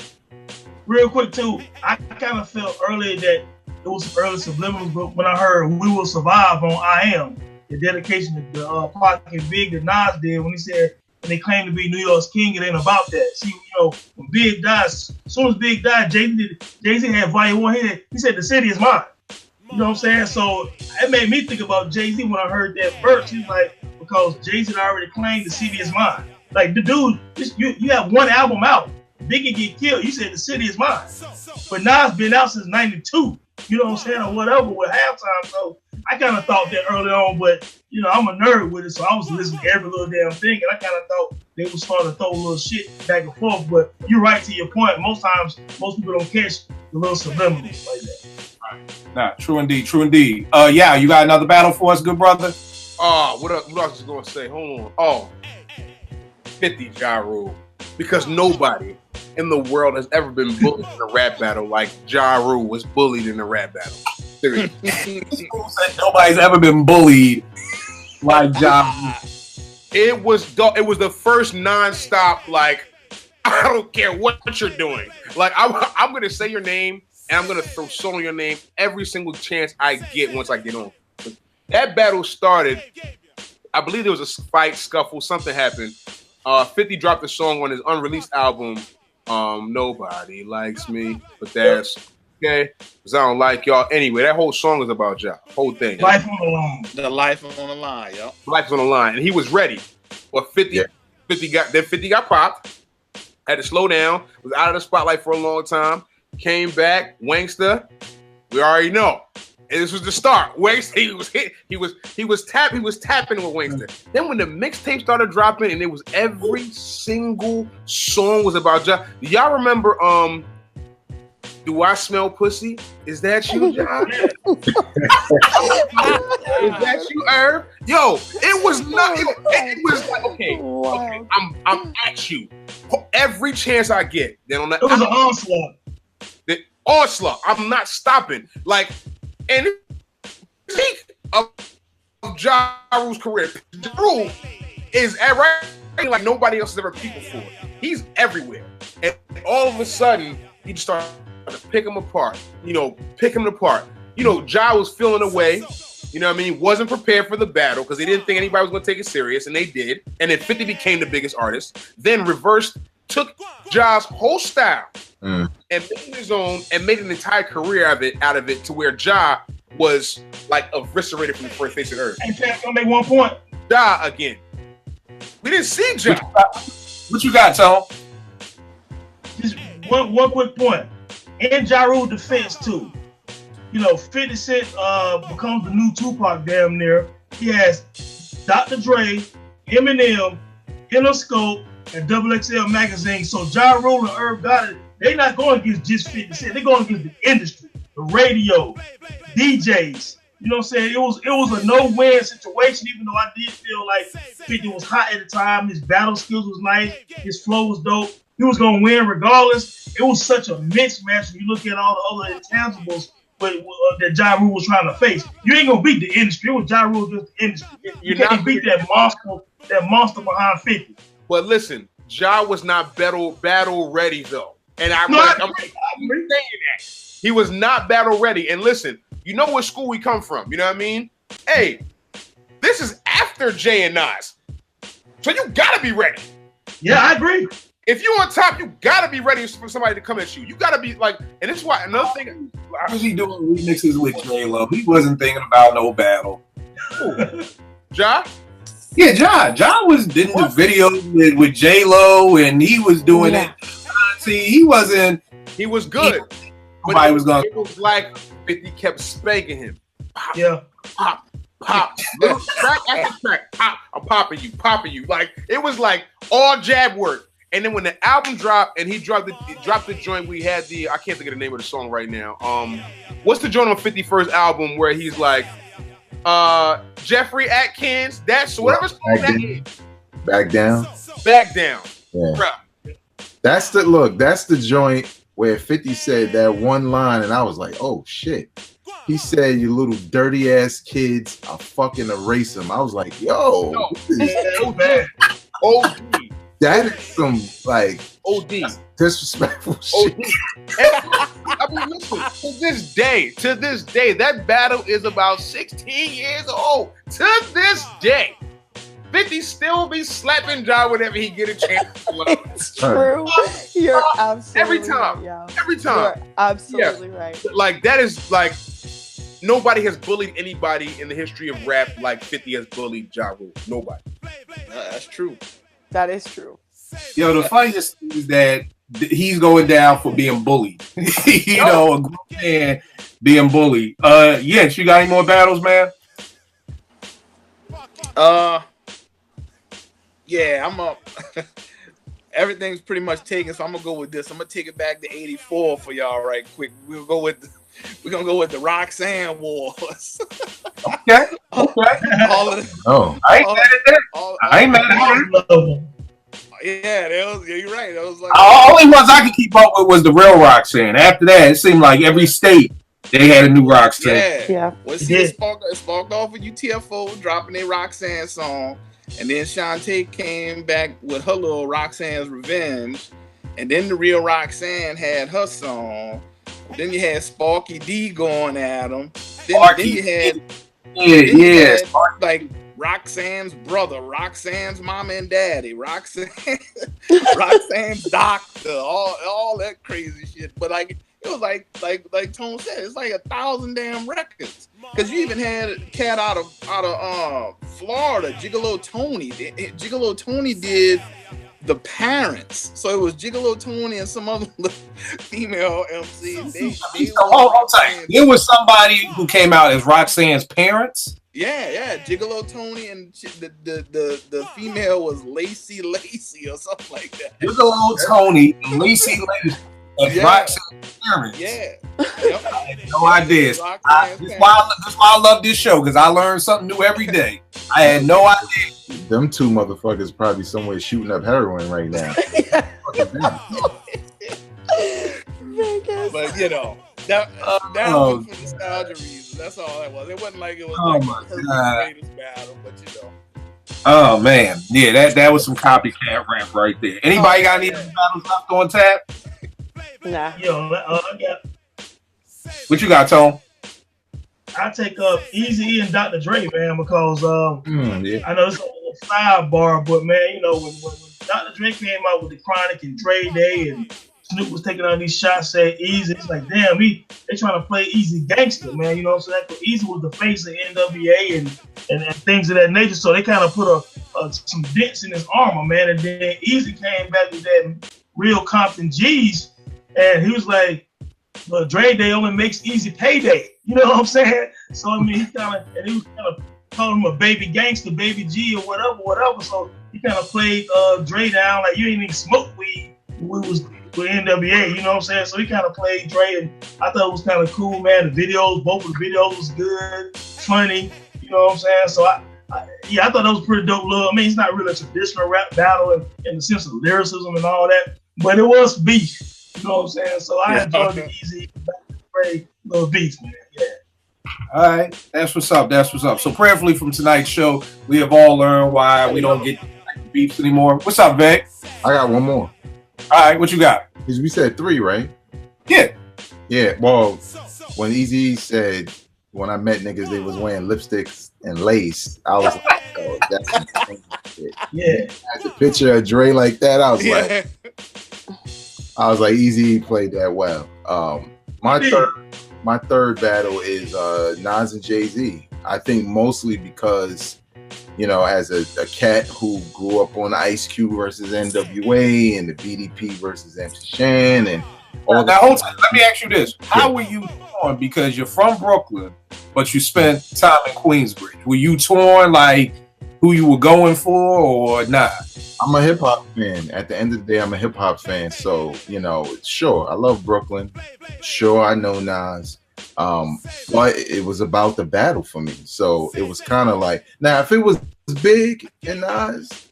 Real quick, too, I kind of felt earlier that it was early subliminals, but when I heard We Will Survive on I Am, the dedication of the Pocket Big that Nas did when he said, and they claim to be New York's king, it ain't about that. See, you know, when Big died, as soon as Big died, Jay-Z had Volume 1 hit. He said, the city is mine. You know what I'm saying? So it made me think about Jay-Z when I heard that verse. He's like, because Jay-Z already claimed the city is mine. Like, the dude, you have one album out. Biggie get killed. You said the city is mine. But Nas been out since 92. You know what I'm saying? Or whatever with halftime. So I kind of thought that early on, but, you know, I'm a nerd with it. So I was listening to every little damn thing. And I kind of thought they would start to throw a little shit back and forth. But you're right to your point. Most times, most people don't catch the little subliminals like that. Nah, true indeed, true indeed. Yeah, you got another battle for us, good brother? What else was I going to say? Hold on. 50 Ja Rule. Because nobody in the world has ever been bullied in a rap battle like Ja Rule was bullied in a rap battle. Nobody's ever been bullied like Ja Rule. It was the first non-stop, like, I don't care what you're doing. Like, I'm going to say your name and I'm going to throw salt on your name every single chance I get once I get on. That battle started, I believe there was a fight, scuffle, something happened. 50 dropped a song on his unreleased album, Nobody Likes Me, but that's okay, because I don't like y'all. Anyway, that whole song is about y'all. Whole thing. Life on the line. The life on the line, yo. Life on the line. And he was ready. But 50 got popped, had to slow down, was out of the spotlight for a long time, came back, Wangsta, we already know. And this was the start. Wangsta, he was tapping with Wangsta. Then when the mixtape started dropping and it was every single song was about Ja. Do y'all remember Do I Smell Pussy? Is that you, Ja? Is that you, Herb? Yo, it was not. It was like, okay, I'm at you every chance I get. Then on that, it was an onslaught. The onslaught. I'm not stopping. Like, and peak of Ja Rule's career. Ja Rule is at right like nobody else has ever peaked before. He's everywhere, and all of a sudden he just started to pick them apart. Pick them apart. Ja was feeling away. You know what I mean? Wasn't prepared for the battle because they didn't think anybody was going to take it serious, and they did. And then 50 became the biggest artist. Then reversed, took Ja's whole style and made it his own and made an entire career out of it to where Ja was like eviscerated from the first face of the earth. Hey, Pat, gonna make one point. Ja again. We didn't see Ja. What you got, Tom? Just one quick point. In Ja Rule defense too. 50 Cent becomes the new Tupac damn near. He has Dr. Dre, Eminem, Interscope, and XXL Magazine. So Ja Rule and Irv Gotti, they're not going against just 50 Cent. They're going against the industry, the radio, DJs. You know what I'm saying? It was a no-win situation, even though I did feel like 50 was hot at the time. His battle skills was nice. His flow was dope. He was going to win regardless. It was such a mismatch when you look at all the other intangibles that Ja Rule was trying to face. You ain't gonna beat the industry. It was Ja Rule against the industry. You can't beat that monster behind 50. But listen, Ja was not battle ready though, and I'm saying that he was not battle ready. And listen, you know what school we come from. You know what I mean? Hey, this is after Jay and Nas, so you gotta be ready. Yeah, I agree. If you're on top, you gotta be ready for somebody to come at you. You gotta be like, and this is why another thing. Why was he doing remixes with J-Lo? He wasn't thinking about no battle. Ja? Yeah, Ja was did the video with J-Lo, and he was doing it. See, he wasn't. He was good. Nobody was going. It was like 50 kept spanking him. Pop, yeah. Pop. Little track after track. Pop. I'm popping you. Like it was like all jab work. And then when the album dropped and he dropped the joint, we had I can't think of the name of the song right now. What's the joint on 51st album where he's like, Jeffrey Atkins, that's whatever song that is. Back Down. Yeah. Bruh. That's the joint where 50 said that one line and I was like, oh shit. He said, you little dirty ass kids, I'll fucking erase them. I was like, yo. No, so bad. OD. That is some like OD disrespectful shit. I mean, listen, to this day, that battle is about 16 years old. To this day, 50 still be slapping Ja whenever he get a chance. It's true. You're absolutely every time. Right, yeah. Every time. You're absolutely right. Like that is like nobody has bullied anybody in the history of rap like 50 has bullied Ja Rule. Nobody. That's true. That is true. Yo, the funniest thing is that he's going down for being bullied. A grown man being bullied. Yes, you got any more battles, man? Yeah, I'm up. Everything's pretty much taken, so I'm gonna go with this. I'm gonna take it back to '84 for y'all, right quick. We're gonna go with the Roxanne Wars. Okay. All of the, I ain't mad at that. I ain't mad at that. Yeah, you're right. That was like the only ones I could keep up with was the real Roxanne. After that, it seemed like every state they had a new Roxanne. Yeah. Well, see, it sparked off with UTFO dropping a Roxanne song, and then Shantae came back with her little Roxanne's Revenge, and then the real Roxanne had her song. Then you had Sparky D going at him. Then you had like Roxanne's brother, Roxanne's mom and daddy, Roxanne's doctor, all that crazy shit. But like it was like Tone said, it's like 1,000 damn records. Because you even had a cat out of Florida, Gigolo Tony. Gigolo Tony did The Parents. So it was Gigolo Tony and some other female MC. There was somebody who came out as Roxanne's parents. Yeah, Gigolo Tony, and the female was Lacey or something like that. Gigolo Tony, Lacey, and Roxanne's parents. Yeah. Yep. I had no idea. This is why I love this show, because I learn something new every day. I had no idea. Them two motherfuckers probably somewhere shooting up heroin right now. But that was for nostalgia reasons. That's all that was. It wasn't like it was the greatest battle, but Oh man, yeah, that was some copycat rap right there. Anybody got any battles left on tap? Nah. Yo, What you got, Tone? I take up Eazy and Dr. Dre, man, because Yeah. I know it's a sidebar, but man, you know when Dr. Dre came out with the Chronic and Dre Day, and Snoop was taking on these shots at Eazy, it's like, damn, they trying to play Eazy gangster, man. You know what I'm saying? Eazy was the face of NWA and things of that nature, so they kind of put some dents in his armor, man. And then Eazy came back with that real Compton G's, and he was like, "But Dre Day only makes Eazy payday." You know what I'm saying? So I mean, he was kind of calling him a baby gangster, baby G, or whatever. So he kind of played Dre down like you ain't even smoke weed. We was with NWA, you know what I'm saying? So he kind of played Dre, and I thought it was kind of cool, man. The videos, both of the videos was good, funny, you know what I'm saying? So I thought that was pretty dope. I mean, it's not really a traditional rap battle in the sense of lyricism and all that, but it was beef. You know what I'm saying? So I enjoyed the Eazy Dre little beef, man. Yeah. All right, that's what's up. That's what's up. So prayerfully from tonight's show, we have all learned why we don't get beefs anymore. What's up, Vic? I got one more. All right, what you got? Because we said 3, right? Yeah. Yeah. Well, when Eazy said, when I met niggas, they was wearing lipsticks and lace, I was like, oh, that's some shit. Yeah. As a picture of Dre like that, I was like, Eazy played that well. My third battle is Nas and Jay-Z. I think mostly because, you know, as a cat who grew up on Ice Cube versus NWA and the BDP versus MC Shan and all that. Hold on, let me ask you this. How were you torn? Because you're from Brooklyn, but you spent time in Queensbridge. Were you torn like who you were going for or not? I'm a hip hop fan. At the end of the day, I'm a hip hop fan. So, you know, sure, I love Brooklyn. Sure, I know Nas. But it was about the battle for me. So it was kind of like, now if it was Big and Nas,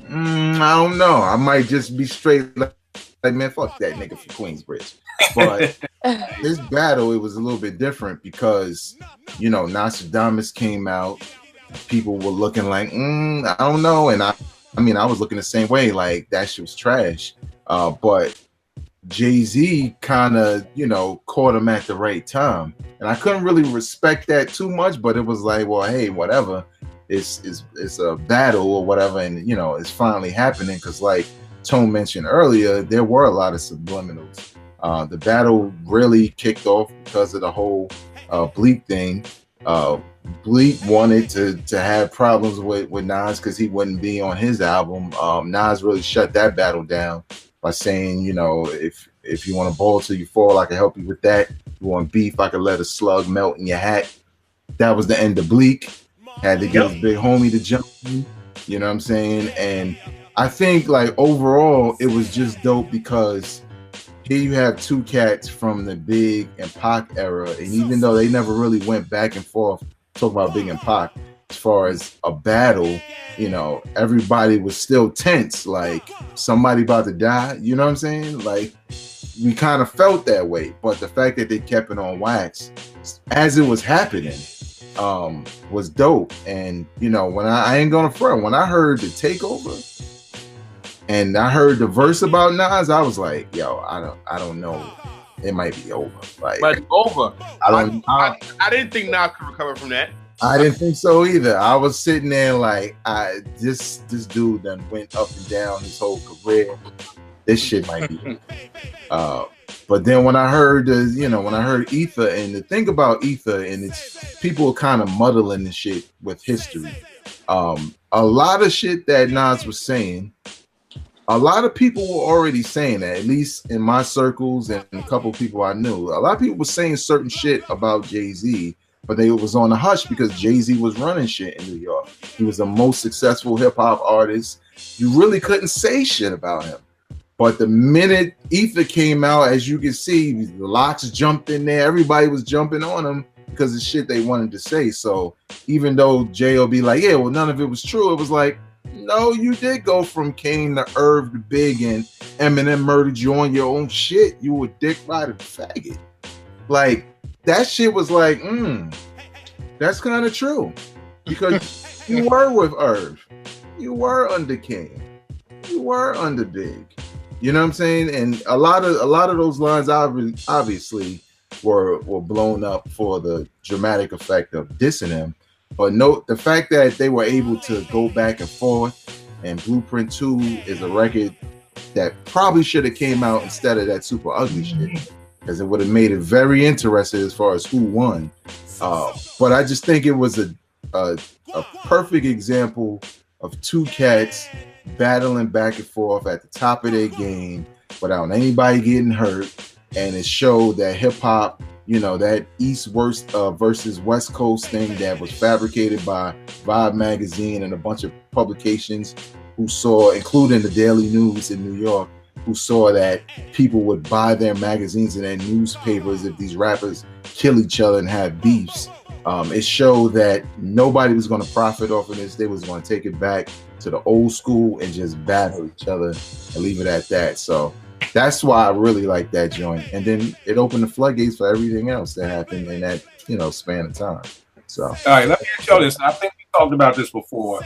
I don't know. I might just be straight like man, fuck that nigga from Queensbridge. But this battle, it was a little bit different because, you know, Nostradamus came out. People were looking like, I don't know. And I mean, I was looking the same way, like that shit was trash. But Jay-Z kind of, you know, caught him at the right time. And I couldn't really respect that too much, but it was like, well, hey, whatever. It's a battle or whatever. And, you know, it's finally happening because like Tone mentioned earlier, there were a lot of subliminals. The battle really kicked off because of the whole Bleak thing. Bleak wanted to have problems with Nas because he wouldn't be on his album. Nas really shut that battle down by saying, you know, if you want to ball till you fall, I can help you with that. You want beef, I can let a slug melt in your hat. That was the end of Bleak. Had to get his big homie to jump in, you know what I'm saying? And I think like overall, it was just dope because here you have two cats from the Big and Pac era, and even though they never really went back and forth, talk about Big and Pac, as far as a battle, you know, everybody was still tense, like somebody about to die, you know what I'm saying? Like, we kind of felt that way, but the fact that they kept it on wax as it was happening was dope. And, you know, when I ain't gonna front, when I heard the takeover, and I heard the verse about Nas, I was like, yo, I don't know. It might be over. Like over. I didn't think Nas could recover from that. I didn't think so either. I was sitting there like, this dude done went up and down his whole career. This shit might be. But then when I heard Ether, and the thing about Ether, and it's people kind of muddling the shit with history. A lot of shit that Nas was saying, a lot of people were already saying that, at least in my circles and a couple of people I knew. A lot of people were saying certain shit about Jay-Z, but they was on the hush because Jay-Z was running shit in New York. He was the most successful hip-hop artist. You really couldn't say shit about him. But the minute Ether came out, as you can see, the locks jumped in there. Everybody was jumping on him because of shit they wanted to say. So even though Jay will be like, yeah, well, none of it was true, it was like, no, you did go from Kane to Irv to Big, and Eminem murdered you on your own shit. You were dick riding faggot. Like, that shit was like, that's kind of true. Because you were with Irv. You were under Kane. You were under Big. You know what I'm saying? And a lot of those lines obviously were blown up for the dramatic effect of dissing him. But note the fact that they were able to go back and forth, and Blueprint 2 is a record that probably should have came out instead of that Super Ugly shit, because it would have made it very interesting as far as who won. But I just think it was a perfect example of two cats battling back and forth at the top of their game without anybody getting hurt, and it showed that hip hop, you know, that East versus West Coast thing that was fabricated by Vibe magazine and a bunch of publications who saw, including the Daily News in New York, who saw that people would buy their magazines and their newspapers if these rappers kill each other and have beefs. It showed that nobody was going to profit off of this. They was going to take it back to the old school and just battle each other and leave it at that. So that's why I really like that joint. And then it opened the floodgates for everything else that happened in that, you know, span of time. So, all right, let me show this. I think we talked about this before.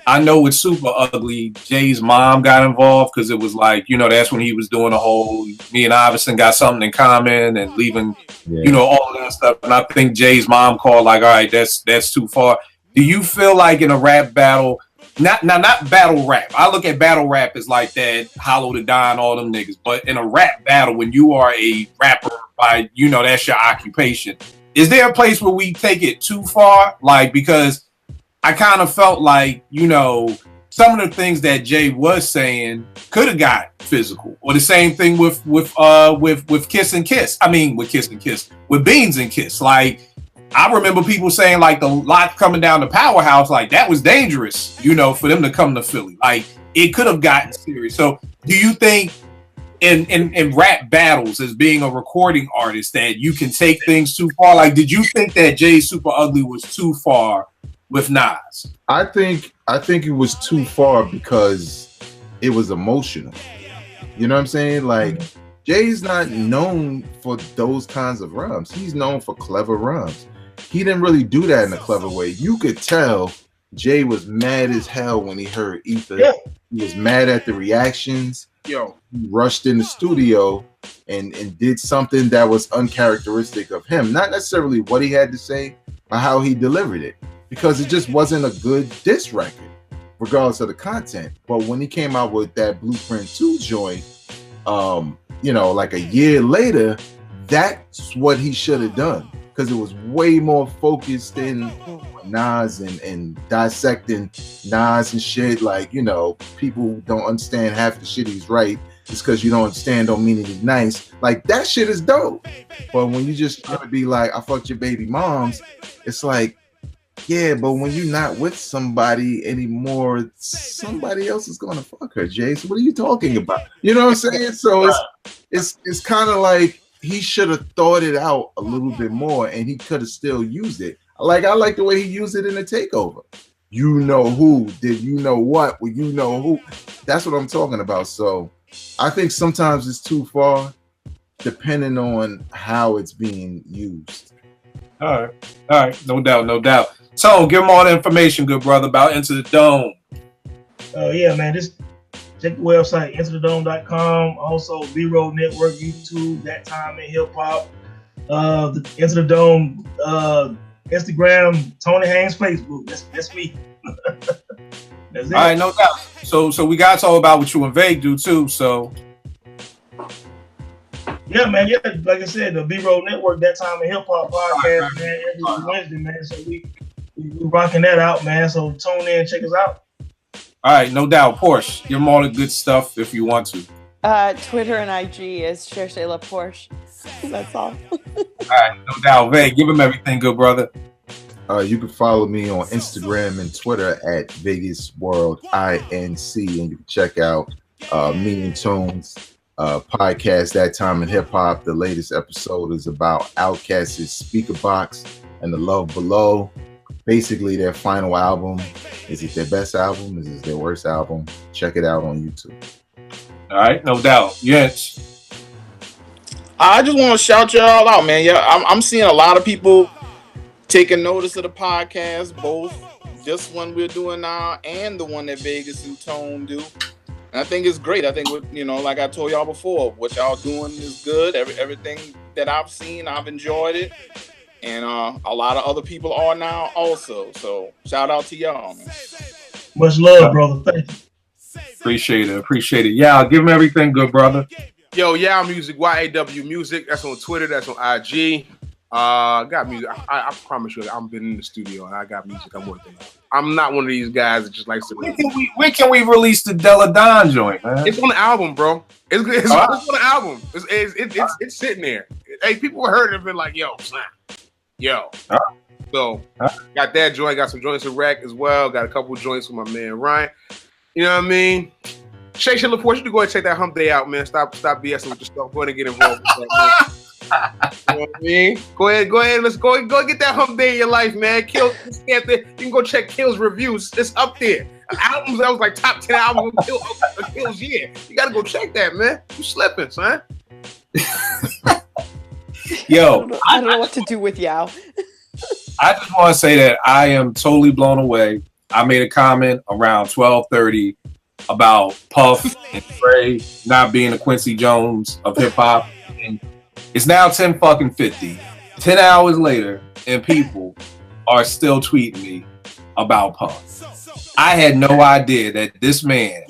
I know with Super Ugly, Jay's mom got involved because it was like, you know, that's when he was doing the whole me and Iverson got something in common and leaving, you know, all of that stuff. And I think Jay's mom called like, all right, that's too far. Do you feel like in a rap battle, not battle rap, I look at battle rap as like that, Hollow the Don, all them niggas, but in a rap battle, when you are a rapper by, you know, that's your occupation, is there a place where we take it too far? Like, because I kind of felt like, you know, some of the things that Jay was saying could have got physical, or the same thing with Kiss and Kiss. I mean, with Kiss and Kiss, with Beans and Kiss. Like, I remember people saying like the lot coming down the Powerhouse, like that was dangerous, you know, for them to come to Philly. Like, it could have gotten serious. So, do you think in rap battles, as being a recording artist, that you can take things too far? Like, did you think that Jay Super Ugly was too far with Nas? I think it was too far because it was emotional. You know what I'm saying? Like, Jay's not known for those kinds of rhymes. He's known for clever rhymes. He didn't really do that in a clever way. You could tell Jay was mad as hell when he heard Ether. Yeah. He was mad at the reactions. He rushed in the studio and did something that was uncharacteristic of him. Not necessarily what he had to say, but how he delivered it. Because it just wasn't a good diss record, regardless of the content. But when he came out with that Blueprint 2 joint, you know, like a year later, that's what he should have done. Because it was way more focused in Nas and dissecting Nas and shit. Like, you know, people don't understand half the shit he's right. Just because you don't understand don't mean he's nice. Like, that shit is dope. But when you just try to be like, I fucked your baby moms, it's like, yeah, but when you're not with somebody anymore, somebody else is gonna fuck her, Jay. So what are you talking about? You know what I'm saying? So it's kind of like he should have thought it out a little bit more, and he could have still used it. Like, I like the way he used it in the Takeover. You know who did you know what? Well, you know who. That's what I'm talking about. So I think sometimes it's too far, depending on how it's being used. All right, no doubt. So, give them all the information, good brother, about Into the Dome. Yeah, man, just check the website, intothedome.com. Also, B-Road Network, YouTube, That Time in Hip Hop. The Into the Dome, Instagram, Tony Haynes, Facebook. That's me. That's it. All right, no doubt. So we got to talk about what you and Vague do too. So. Yeah, man. Yeah, like I said, the B-Road Network, That Time in Hip Hop podcast, man, every Wednesday, man. So we rocking that out, man. So tune in, check us out. All right, no doubt. Porsche, give them all the good stuff if you want to. Twitter and IG is Cherche La Porsche. That's all. All right, no doubt. Vague, give them everything, good brother. You can follow me on Instagram and Twitter at Vegas World INC, and you can check out Meaning Tunes podcast, That Time in Hip Hop. The latest episode is about Outkast's Speaker Box and The Love Below. Basically, their final album. Is it their best album? Is it their worst album? Check it out on YouTube. All right, no doubt. Yes. I just want to shout y'all out, man. Yeah, I'm seeing a lot of people taking notice of the podcast, both this one we're doing now and the one that Vegas and Tone do. I think it's great. I think, like I told y'all before, what y'all doing is good. Everything that I've seen, I've enjoyed it. And a lot of other people are now also. So shout out to y'all, man. Much love, brother. Thank you. Appreciate it. Yeah, I'll give him everything, good brother. Yo, Yao Music, YAW Music. That's on Twitter. That's on IG. Got music. I promise you, I've been in the studio and I got music I'm working on. I'm not one of these guys that just likes to. When can we release the Della Don joint, man? It's on the album, bro. It's on the album. It's sitting there. Hey, people heard it and been like, yo, son. Yo. So got that joint. Got some joints with Rack as well. Got a couple joints with my man Ryan. You know what I mean? Shay LaPorte, you can go ahead and check that Hump Day out, man. Stop BSing with your stuff. Go ahead and get involved with that, man. You know what I mean? Go ahead. Let's go get that Hump Day in your life, man. Kill. You can go check Kill's reviews. It's up there. Albums that was like top 10 albums of Kill's year. You gotta go check that, man. You slipping, son. Yo, I don't know what to do with Yao. I just want to say that I am totally blown away. I made a comment around 12:30 about Puff and Dre not being the Quincy Jones of hip hop. And it's now 10:50, 10 hours later, and people are still tweeting me about Puff. I had no idea that this man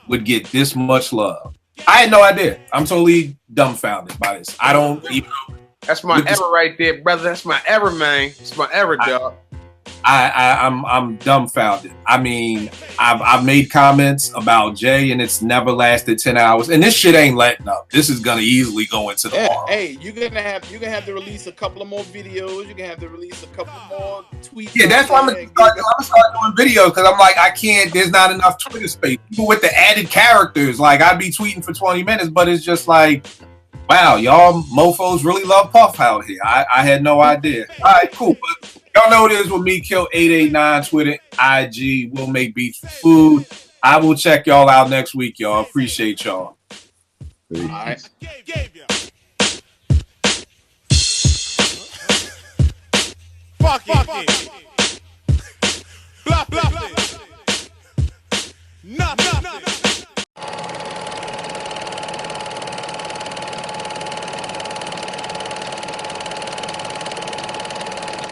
would get this much love. I had no idea. I'm totally dumbfounded by this. I don't even know. That's my ever right there, brother. That's my ever, man. It's my ever, dog. I'm dumbfounded. I mean, I've made comments about Jay, and it's never lasted 10 hours. And this shit ain't letting up. This is gonna easily go into the wall. Hey, you're gonna have to release a couple of more videos. You're gonna have to release a couple more tweets. Yeah, that's why I'm gonna start doing videos, because I'm like, I can't. There's not enough Twitter space. Even with the added characters, like I'd be tweeting for 20 minutes, but it's just like, wow, y'all mofos really love Puff out here. I had no idea. All right, cool. But y'all know it is with me, Kill 889, Twitter, IG. We'll make beats for food. I will check y'all out next week, y'all. Appreciate y'all. All right. Fuck it. Bluff it. Nothing.